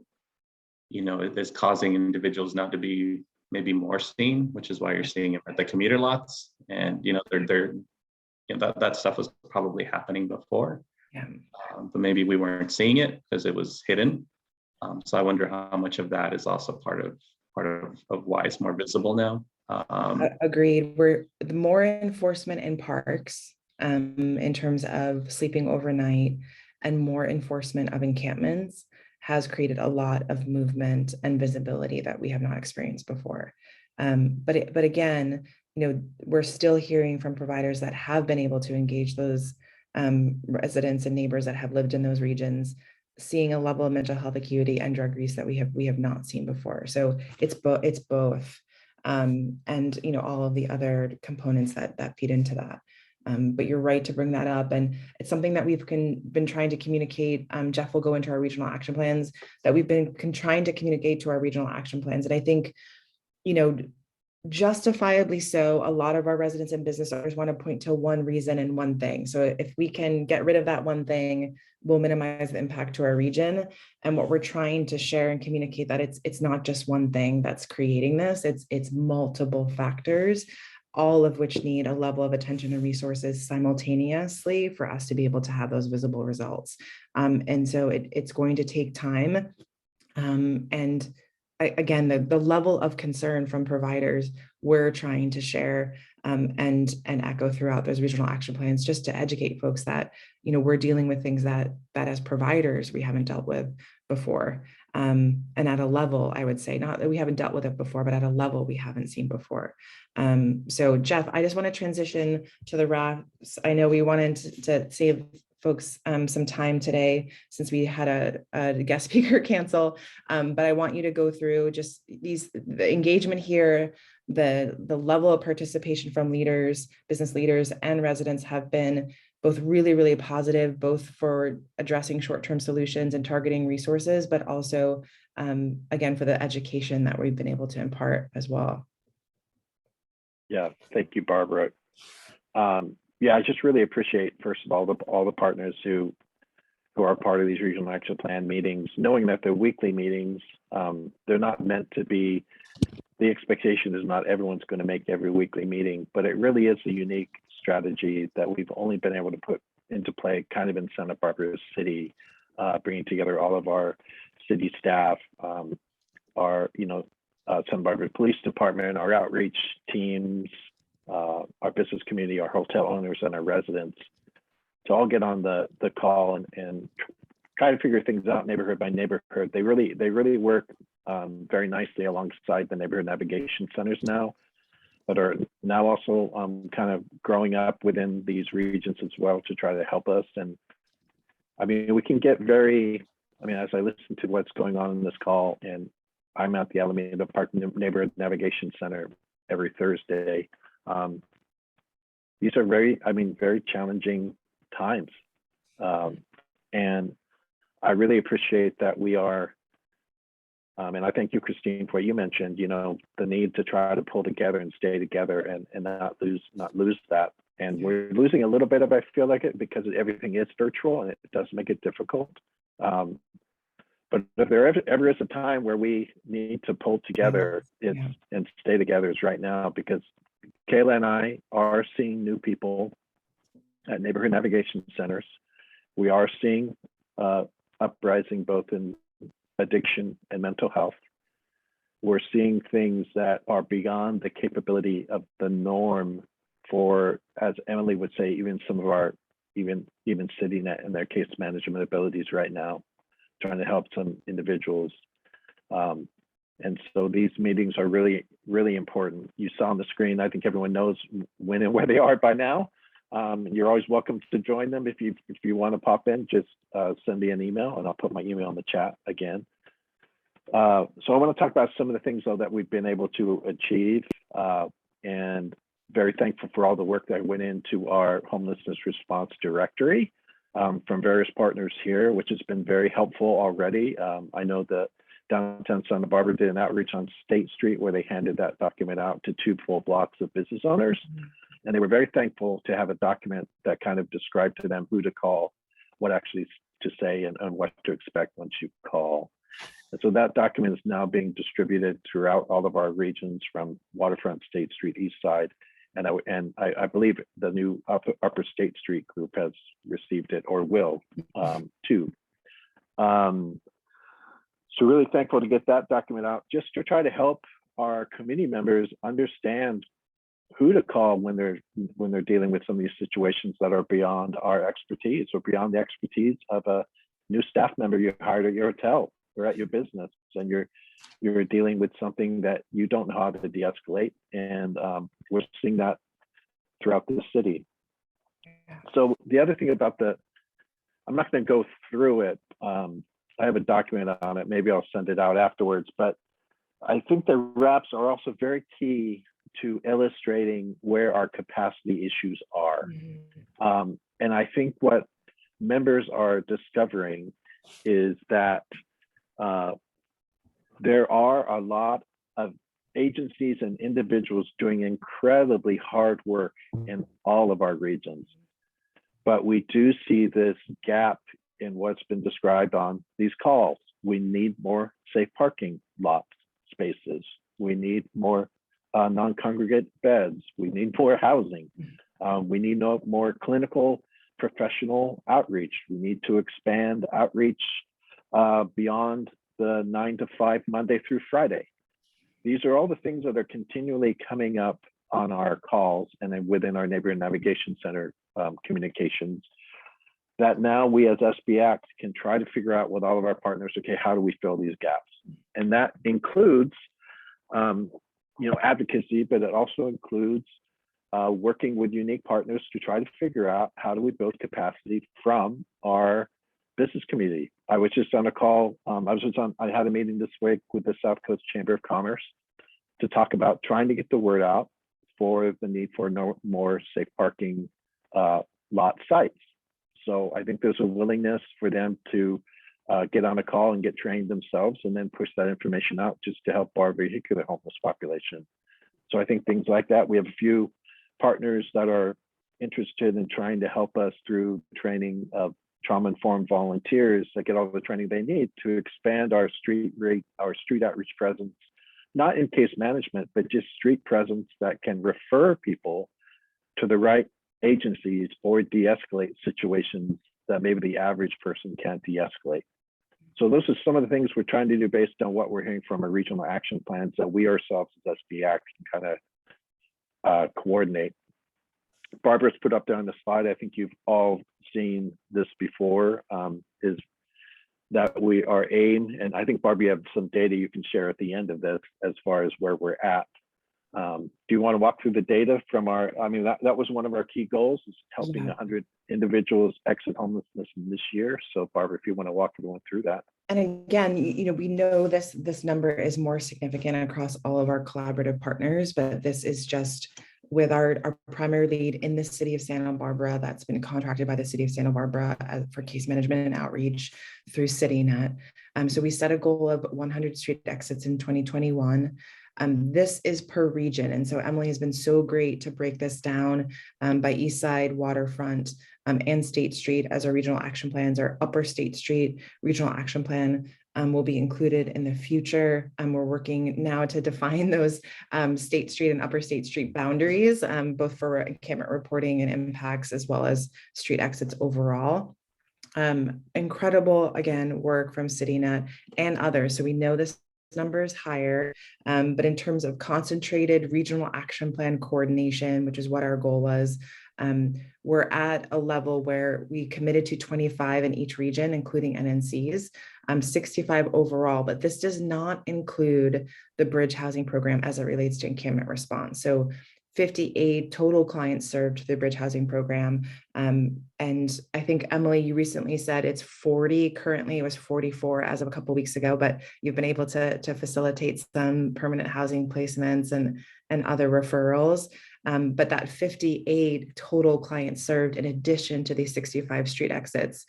is causing individuals not to be maybe more seen, which is why you're seeing it at the commuter lots. And, that stuff was probably happening before. Yeah. But maybe we weren't seeing it because it was hidden. So I wonder how much of that is also part of why it's more visible now. Agreed. We're the more enforcement in parks in terms of sleeping overnight and more enforcement of encampments has created a lot of movement and visibility that we have not experienced before. But again, we're still hearing from providers that have been able to engage those residents and neighbors that have lived in those regions, seeing a level of mental health acuity and drug use that we have not seen before. So it's both. And all of the other components that feed into that. But you're right to bring that up, and it's something that we've been trying to communicate. Jeff will go into our regional action plans that we've been trying to communicate to our regional action plans, and I think, justifiably so, a lot of our residents and business owners want to point to one reason and one thing. So if we can get rid of that one thing, we'll minimize the impact to our region. And what we're trying to share and communicate that it's not just one thing that's creating this, it's multiple factors, all of which need a level of attention and resources simultaneously for us to be able to have those visible results. And so it's going to take time. And again, the level of concern from providers we're trying to share and echo throughout those regional action plans, just to educate folks that we're dealing with things that as providers we haven't dealt with before, and at a level, I would say, not that we haven't dealt with it before, but at a level we haven't seen before. So Jeff, I just want to transition to the wraps. I know we wanted to save folks some time today since we had a guest speaker cancel, but I want you to go through just the engagement here, the level of participation from leaders, business leaders, and residents have been both really, really positive, both for addressing short-term solutions and targeting resources, but also again, for the education that we've been able to impart as well. Yeah, thank you, Barbara. Yeah, I just really appreciate, first of all the partners who are part of these regional action plan meetings, knowing that they're weekly meetings. They're not meant to be, the expectation is not everyone's going to make every weekly meeting, but it really is a unique strategy that we've only been able to put into play kind of in Santa Barbara City, bringing together all of our city staff, our, Santa Barbara Police Department, our outreach teams, our business community, our hotel owners, and our residents to all get on the call and try to figure things out neighborhood by neighborhood. They really work very nicely alongside the neighborhood navigation centers now, but are now also kind of growing up within these regions as well to try to help us. And I mean, we can get as I listen to what's going on in this call, and I'm at the Alameda Park Neighborhood Navigation Center every Thursday. These are very challenging times. And I really appreciate that we are, and I thank you, Christine, for what you mentioned, the need to try to pull together and stay together and not lose that. And we're losing a little bit of, I feel like it, because everything is virtual and it does make it difficult. But if there ever is a time where we need to pull together, it's Yeah. and stay together is right now, because Kayla and I are seeing new people at neighborhood navigation centers. We are seeing uprising both in addiction and mental health. We're seeing things that are beyond the capability of the norm for, as Emily would say, even some of our, even sitting in their case management abilities right now, trying to help some individuals. And so these meetings are really, really important. You saw on the screen, I think everyone knows when and where they are by now. You're always welcome to join them. If you want to pop in, just send me an email and I'll put my email in the chat again. So I want to talk about some of the things though that we've been able to achieve, and very thankful for all the work that went into our homelessness response directory from various partners here, which has been very helpful already. I know that downtown Santa Barbara did an outreach on State Street where they handed that document out to 2 full blocks of business owners. And they were very thankful to have a document that kind of described to them who to call, what actually to say, and what to expect once you call. And so that document is now being distributed throughout all of our regions, from Waterfront, State Street, East Side. And I believe the new Upper State Street group has received it or will too. So really thankful to get that document out, just to try to help our community members understand who to call when they're dealing with some of these situations that are beyond our expertise, or beyond the expertise of a new staff member you hired at your hotel or at your business, and you're dealing with something that you don't know how to de-escalate. And we're seeing that throughout the city. So the other thing about I'm not going to go through it. I have a document on it. Maybe I'll send it out afterwards. But I think the reps are also very key to illustrating where our capacity issues are. And I think what members are discovering is that there are a lot of agencies and individuals doing incredibly hard work in all of our regions. But we do see this gap in what's been described on these calls. We need more safe parking lot spaces. We need more non-congregate beds. We need more housing. We need more clinical professional outreach. We need to expand outreach beyond the 9 to 5 Monday through Friday. These are all the things that are continually coming up on our calls and then within our Neighborhood Navigation Center communications, that now we as SBX can try to figure out with all of our partners, okay, how do we fill these gaps? And that includes advocacy, but it also includes working with unique partners to try to figure out how do we build capacity from our business community. I was just on a call. I had a meeting this week with the South Coast Chamber of Commerce to talk about trying to get the word out for the need for more safe parking lot sites. So I think there's a willingness for them to get on a call and get trained themselves, and then push that information out just to help our vehicular homeless population. So I think things like that. We have a few partners that are interested in trying to help us through training of trauma-informed volunteers that get all the training they need to expand our street outreach presence, not in case management, but just street presence that can refer people to the right agencies or de-escalate situations that maybe the average person can't de-escalate. So those are some of the things we're trying to do based on what we're hearing from our regional action plans that we ourselves as SBX can kind of coordinate. Barbara's put up there on the slide, I think you've all seen this before, is that we are aimed, and I think Barbara, you have some data you can share at the end of this as far as where we're at. Do you want to walk through the data from that was one of our key goals, is helping 100 individuals exit homelessness this year. So Barbara, if you want to walk everyone through that. And again, we know this number is more significant across all of our collaborative partners, but this is just with our primary lead in the city of Santa Barbara that's been contracted by the city of Santa Barbara for case management and outreach through CityNet. So we set a goal of 100 street exits in 2021. This is per region. And so Emily has been so great to break this down by East Side, Waterfront, and State Street as our regional action plans. Our Upper State Street regional action plan will be included in the future. We're working now to define those State Street and Upper State Street boundaries, both for encampment reporting and impacts, as well as street exits overall. Incredible, again, work from CityNet and others. So we know this number is higher, but in terms of concentrated regional action plan coordination, which is what our goal was, we're at a level where we committed to 25 in each region, including NNCs, 65 overall, but this does not include the bridge housing program as it relates to encampment response. So 58 total clients served through the bridge housing program. And I think, Emily, you recently said it's 40. Currently, it was 44 as of a couple of weeks ago, but you've been able to facilitate some permanent housing placements and other referrals. But that 58 total clients served in addition to these 65 street exits.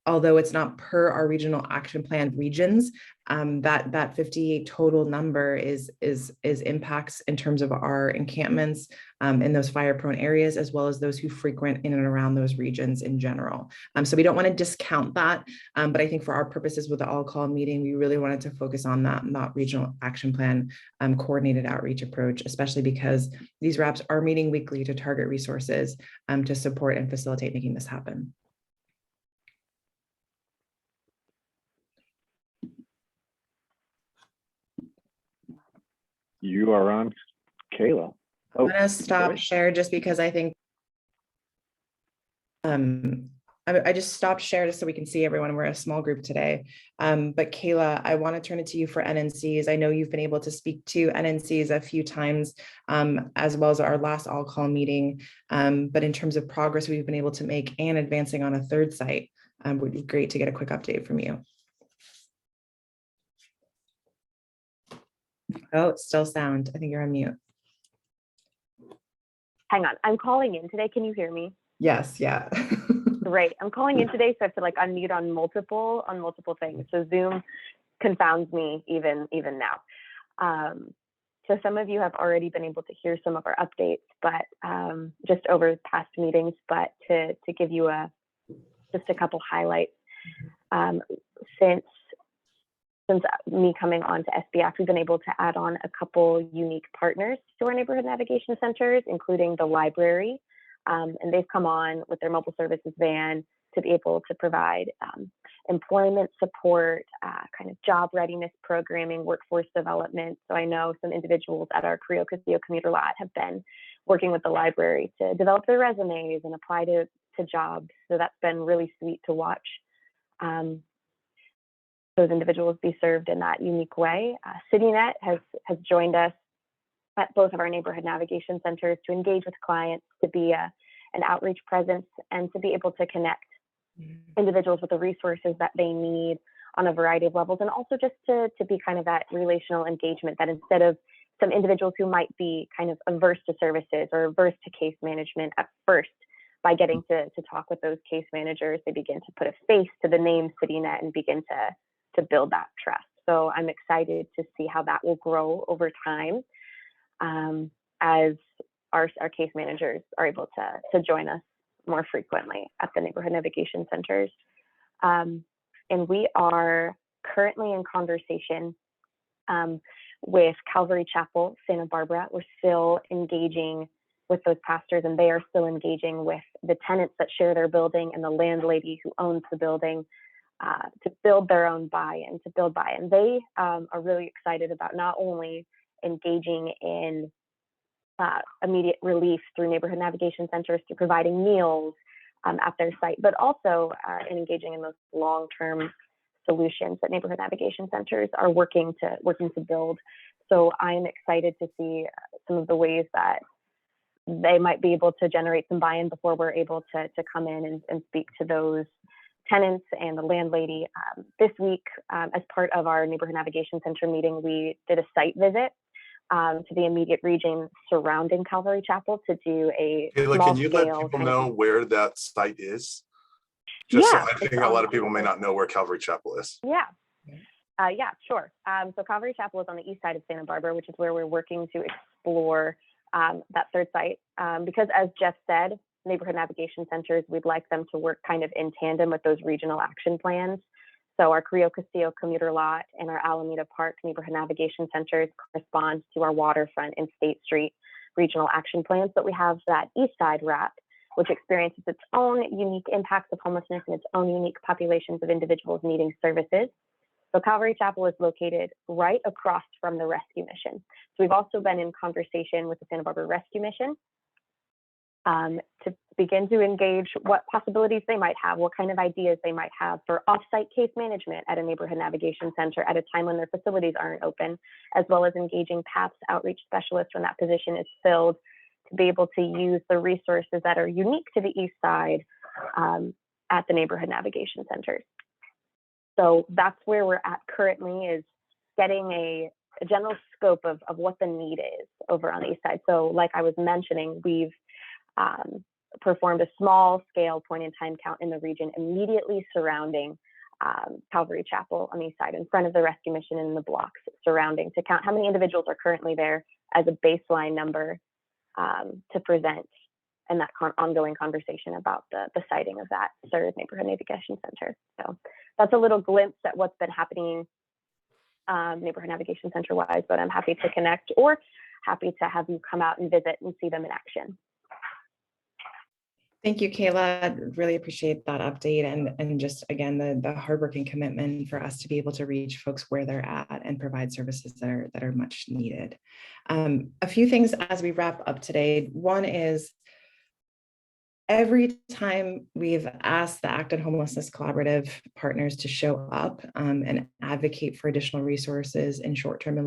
Although it's not per our regional action plan regions, that 58 total number is impacts in terms of our encampments in those fire-prone areas, as well as those who frequent in and around those regions in general. So we don't want to discount that, but I think for our purposes with the all-call meeting, we really wanted to focus on that regional action plan coordinated outreach approach, especially because these reps are meeting weekly to target resources to support and facilitate making this happen. You are on, Kayla. I'm gonna stop sorry. share just because I think I just stopped share just so we can see everyone. We're a small group today. But Kayla, I want to turn it to you for NNCs. I know you've been able to speak to NNCs a few times, as well as our last all-call meeting. But in terms of progress we've been able to make and advancing on a third site, would be great to get a quick update from you. Oh, it's still sound. I think you're on mute. Hang on, I'm calling in today. Can you hear me? Yes, yeah. Great. I'm calling in today, so I have to like unmute on multiple things. So Zoom confounds me even now. So some of you have already been able to hear some of our updates, but just over past meetings. But to give you just a couple highlights, since me coming on to SBF, we've been able to add on a couple unique partners to our neighborhood navigation centers, including the library. And they've come on with their mobile services van to be able to provide employment support, kind of job readiness programming, workforce development. So I know some individuals at our Carrillo-Castillo commuter lot have been working with the library to develop their resumes and apply to jobs. So that's been really sweet to watch those individuals be served in that unique way. CityNet has joined us at both of our neighborhood navigation centers to engage with clients, to be an outreach presence, and to be able to connect individuals with the resources that they need on a variety of levels, and also just to be kind of that relational engagement, that instead of some individuals who might be kind of averse to services or averse to case management at first, by getting to talk with those case managers, they begin to put a face to the name CityNet and begin to build that trust. So I'm excited to see how that will grow over time as our case managers are able to join us more frequently at the neighborhood navigation centers. And we are currently in conversation with Calvary Chapel, Santa Barbara. We're still engaging with those pastors, and they are still engaging with the tenants that share their building and the landlady who owns the building to build their own buy-in, They are really excited about not only engaging in immediate relief through neighborhood navigation centers, through providing meals at their site, but also in engaging in those long-term solutions that neighborhood navigation centers are working to build. So I'm excited to see some of the ways that they might be able to generate some buy-in before we're able to come in and speak to those tenants and the landlady. This week, as part of our neighborhood navigation center meeting, we did a site visit to the immediate region surrounding Calvary Chapel to do a Kayla, small can you let scale people kind of- know where that site is? Just so Yeah, I think a lot of people may not know where Calvary Chapel is. Yeah. Yeah, sure. So Calvary Chapel is on the east side of Santa Barbara, which is where we're working to explore that third site. Because as Jeff said, neighborhood navigation centers, we'd like them to work kind of in tandem with those regional action plans. So our Carrillo Castillo commuter lot and our Alameda Park neighborhood navigation centers correspond to our waterfront and State Street regional action plans, but we have that east side wrap, which experiences its own unique impacts of homelessness and its own unique populations of individuals needing services. So Calvary Chapel is located right across from the rescue mission. So we've also been in conversation with the Santa Barbara Rescue Mission to begin to engage what possibilities they might have, what kind of ideas they might have for off-site case management at a neighborhood navigation center at a time when their facilities aren't open, as well as engaging PATH's outreach specialists when that position is filled to be able to use the resources that are unique to the east side at the neighborhood navigation centers. So that's where we're at currently, is getting a general scope of what the need is over on the east side. So like I was mentioning, we've performed a small scale point in time count in the region immediately surrounding Calvary Chapel on the east side, in front of the rescue mission and the blocks surrounding, to count how many individuals are currently there as a baseline number to present in that ongoing conversation about the siting of that third neighborhood navigation center. So that's a little glimpse at what's been happening neighborhood navigation center wise, but I'm happy to connect or happy to have you come out and visit and see them in action. Thank you, Kayla. Really appreciate that update, and just again the hardworking commitment for us to be able to reach folks where they're at and provide services that are much needed. A few things as we wrap up today. One is, every time we've asked the Act on Homelessness Collaborative partners to show up and advocate for additional resources in short-term and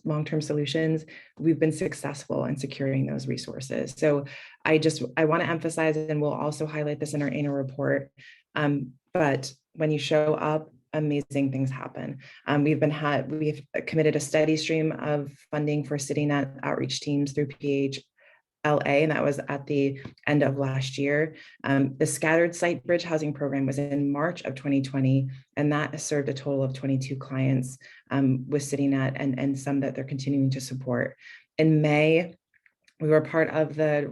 long-term solutions, we've been successful in securing those resources. So I want to emphasize, and we'll also highlight this in our annual report, but when you show up, amazing things happen. We've committed a steady stream of funding for City Net outreach teams through PHLA, and that was at the end of last year. The Scattered Site Bridge Housing Program was in March of 2020, and that served a total of 22 clients with CityNet and some that they're continuing to support. In May, we were part of the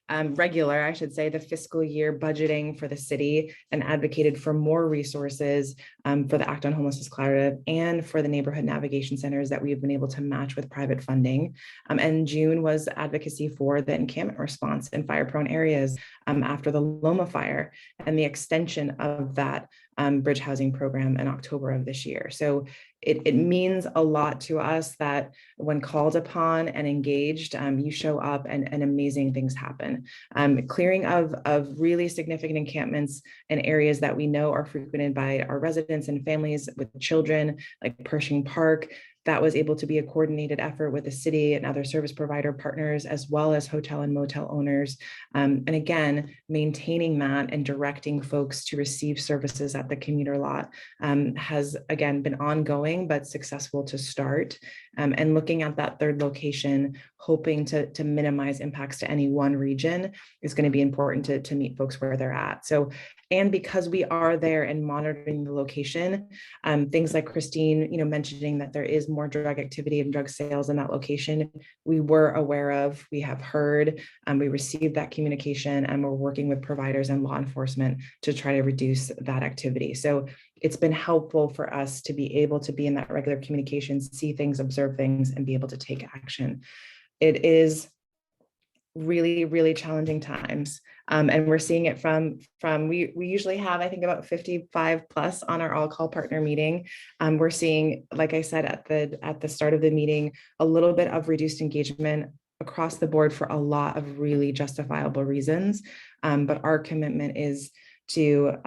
the fiscal year budgeting for the city, and advocated for more resources for the Act on Homelessness Collaborative and for the neighborhood navigation centers that we've been able to match with private funding. And June was advocacy for the encampment response in fire-prone areas after the Loma fire, and the extension of that bridge housing program in October of this year. So it means a lot to us that when called upon and engaged, you show up and amazing things happen. Clearing of really significant encampments in areas that we know are frequented by our residents and families with children, like Pershing Park. That was able to be a coordinated effort with the city and other service provider partners, as well as hotel and motel owners. And again, maintaining that and directing folks to receive services at the commuter lot has, again, been ongoing, but successful to start. And looking at that third location, hoping to minimize impacts to any one region is going to be important to meet folks where they're at. So, and because we are there and monitoring the location, things like Christine, mentioning that there is more drug activity and drug sales in that location, we were aware of, we have heard, we received that communication, and we're working with providers and law enforcement to try to reduce that activity. So it's been helpful for us to be able to be in that regular communication, see things, observe things, and be able to take action. It is really, really challenging times. And we're seeing it from we usually have, I think, about 55 plus on our all-call partner meeting. We're seeing, like I said at the start of the meeting, a little bit of reduced engagement across the board for a lot of really justifiable reasons. But our commitment is to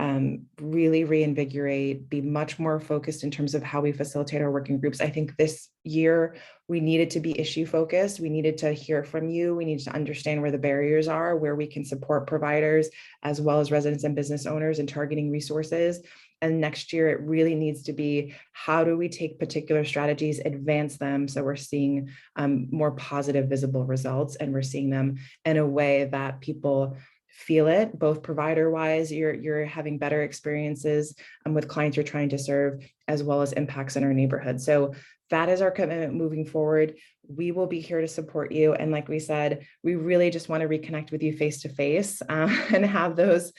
really reinvigorate, be much more focused in terms of how we facilitate our working groups. I think this year we needed to be issue focused. We needed to hear from you. We needed to understand where the barriers are, where we can support providers, as well as residents and business owners in targeting resources. And next year, it really needs to be, how do we take particular strategies, advance them, so we're seeing more positive, visible results, and we're seeing them in a way that people feel it, both provider-wise, you're having better experiences with clients you're trying to serve, as well as impacts in our neighborhood. So that is our commitment moving forward. we will be here to support you. And like we said, we really just want to reconnect with you face to face and have those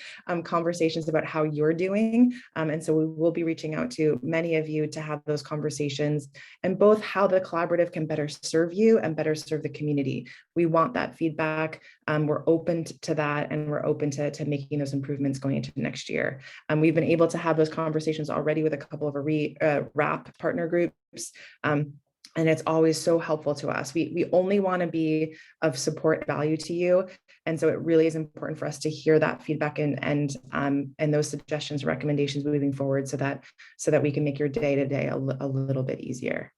conversations about how you're doing. And so we will be reaching out to many of you to have those conversations, and both how the collaborative can better serve you and better serve the community. We want that feedback. We're open to that, and we're open to making those improvements going into next year. We've been able to have those conversations already with a couple of our RAP partner groups. And it's always so helpful to us. We only want to be of support value to you. And so it really is important for us to hear that feedback and those suggestions, recommendations moving forward, so that we can make your day-to-day a little bit easier.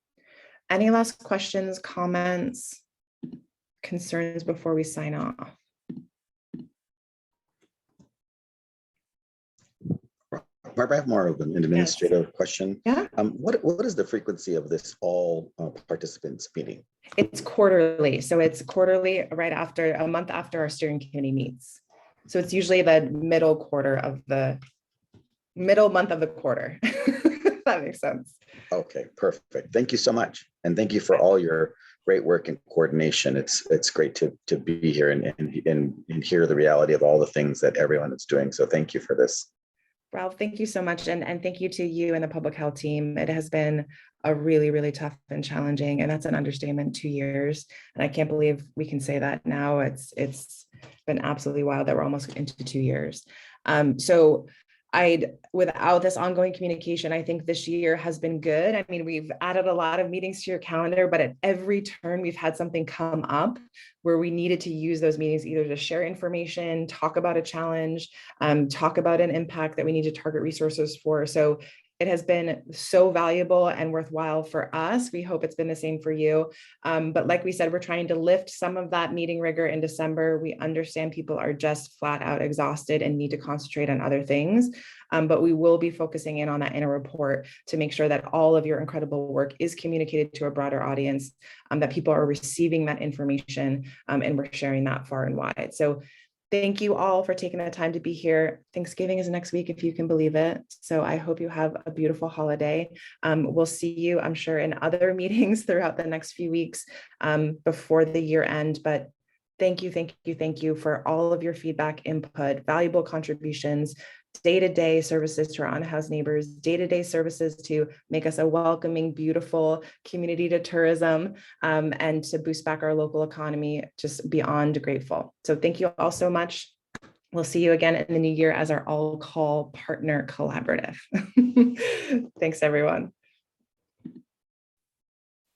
Any last questions, comments, concerns before we sign off? Barbara, I have more of an administrative question. Yeah. What is the frequency of this all participants meeting? It's quarterly. So it's quarterly right after, a month after our steering committee meets. So it's usually the middle month of the quarter. If that makes sense. Okay, perfect. Thank you so much. And thank you for all your great work and coordination. It's great to be here and hear the reality of all the things that everyone is doing. So thank you for this. Ralph, thank you so much. And thank you to you and the public health team. It has been a really, really tough and challenging, and that's an understatement, 2 years. And I can't believe we can say that now. It's been absolutely wild that we're almost into 2 years. So without this ongoing communication, I think this year has been good. I mean, we've added a lot of meetings to your calendar, but at every turn we've had something come up where we needed to use those meetings either to share information, talk about a challenge, talk about an impact that we need to target resources for. So it has been so valuable and worthwhile for us. We hope it's been the same for you. But like we said, we're trying to lift some of that meeting rigor in December. We understand people are just flat out exhausted and need to concentrate on other things. But we will be focusing in on that in a report to make sure that all of your incredible work is communicated to a broader audience, that people are receiving that information, and we're sharing that far and wide. So thank you all for taking the time to be here. Thanksgiving is next week, if you can believe it. So I hope you have a beautiful holiday. We'll see you, I'm sure, in other meetings throughout the next few weeks before the year end. But thank you for all of your feedback, input, valuable contributions, day-to-day services to our unhoused neighbors, day-to-day services to make us a welcoming, beautiful community to tourism, and to boost back our local economy. Just beyond grateful. So thank you all so much. We'll see you again in the new year as our all-call partner collaborative. Thanks, everyone.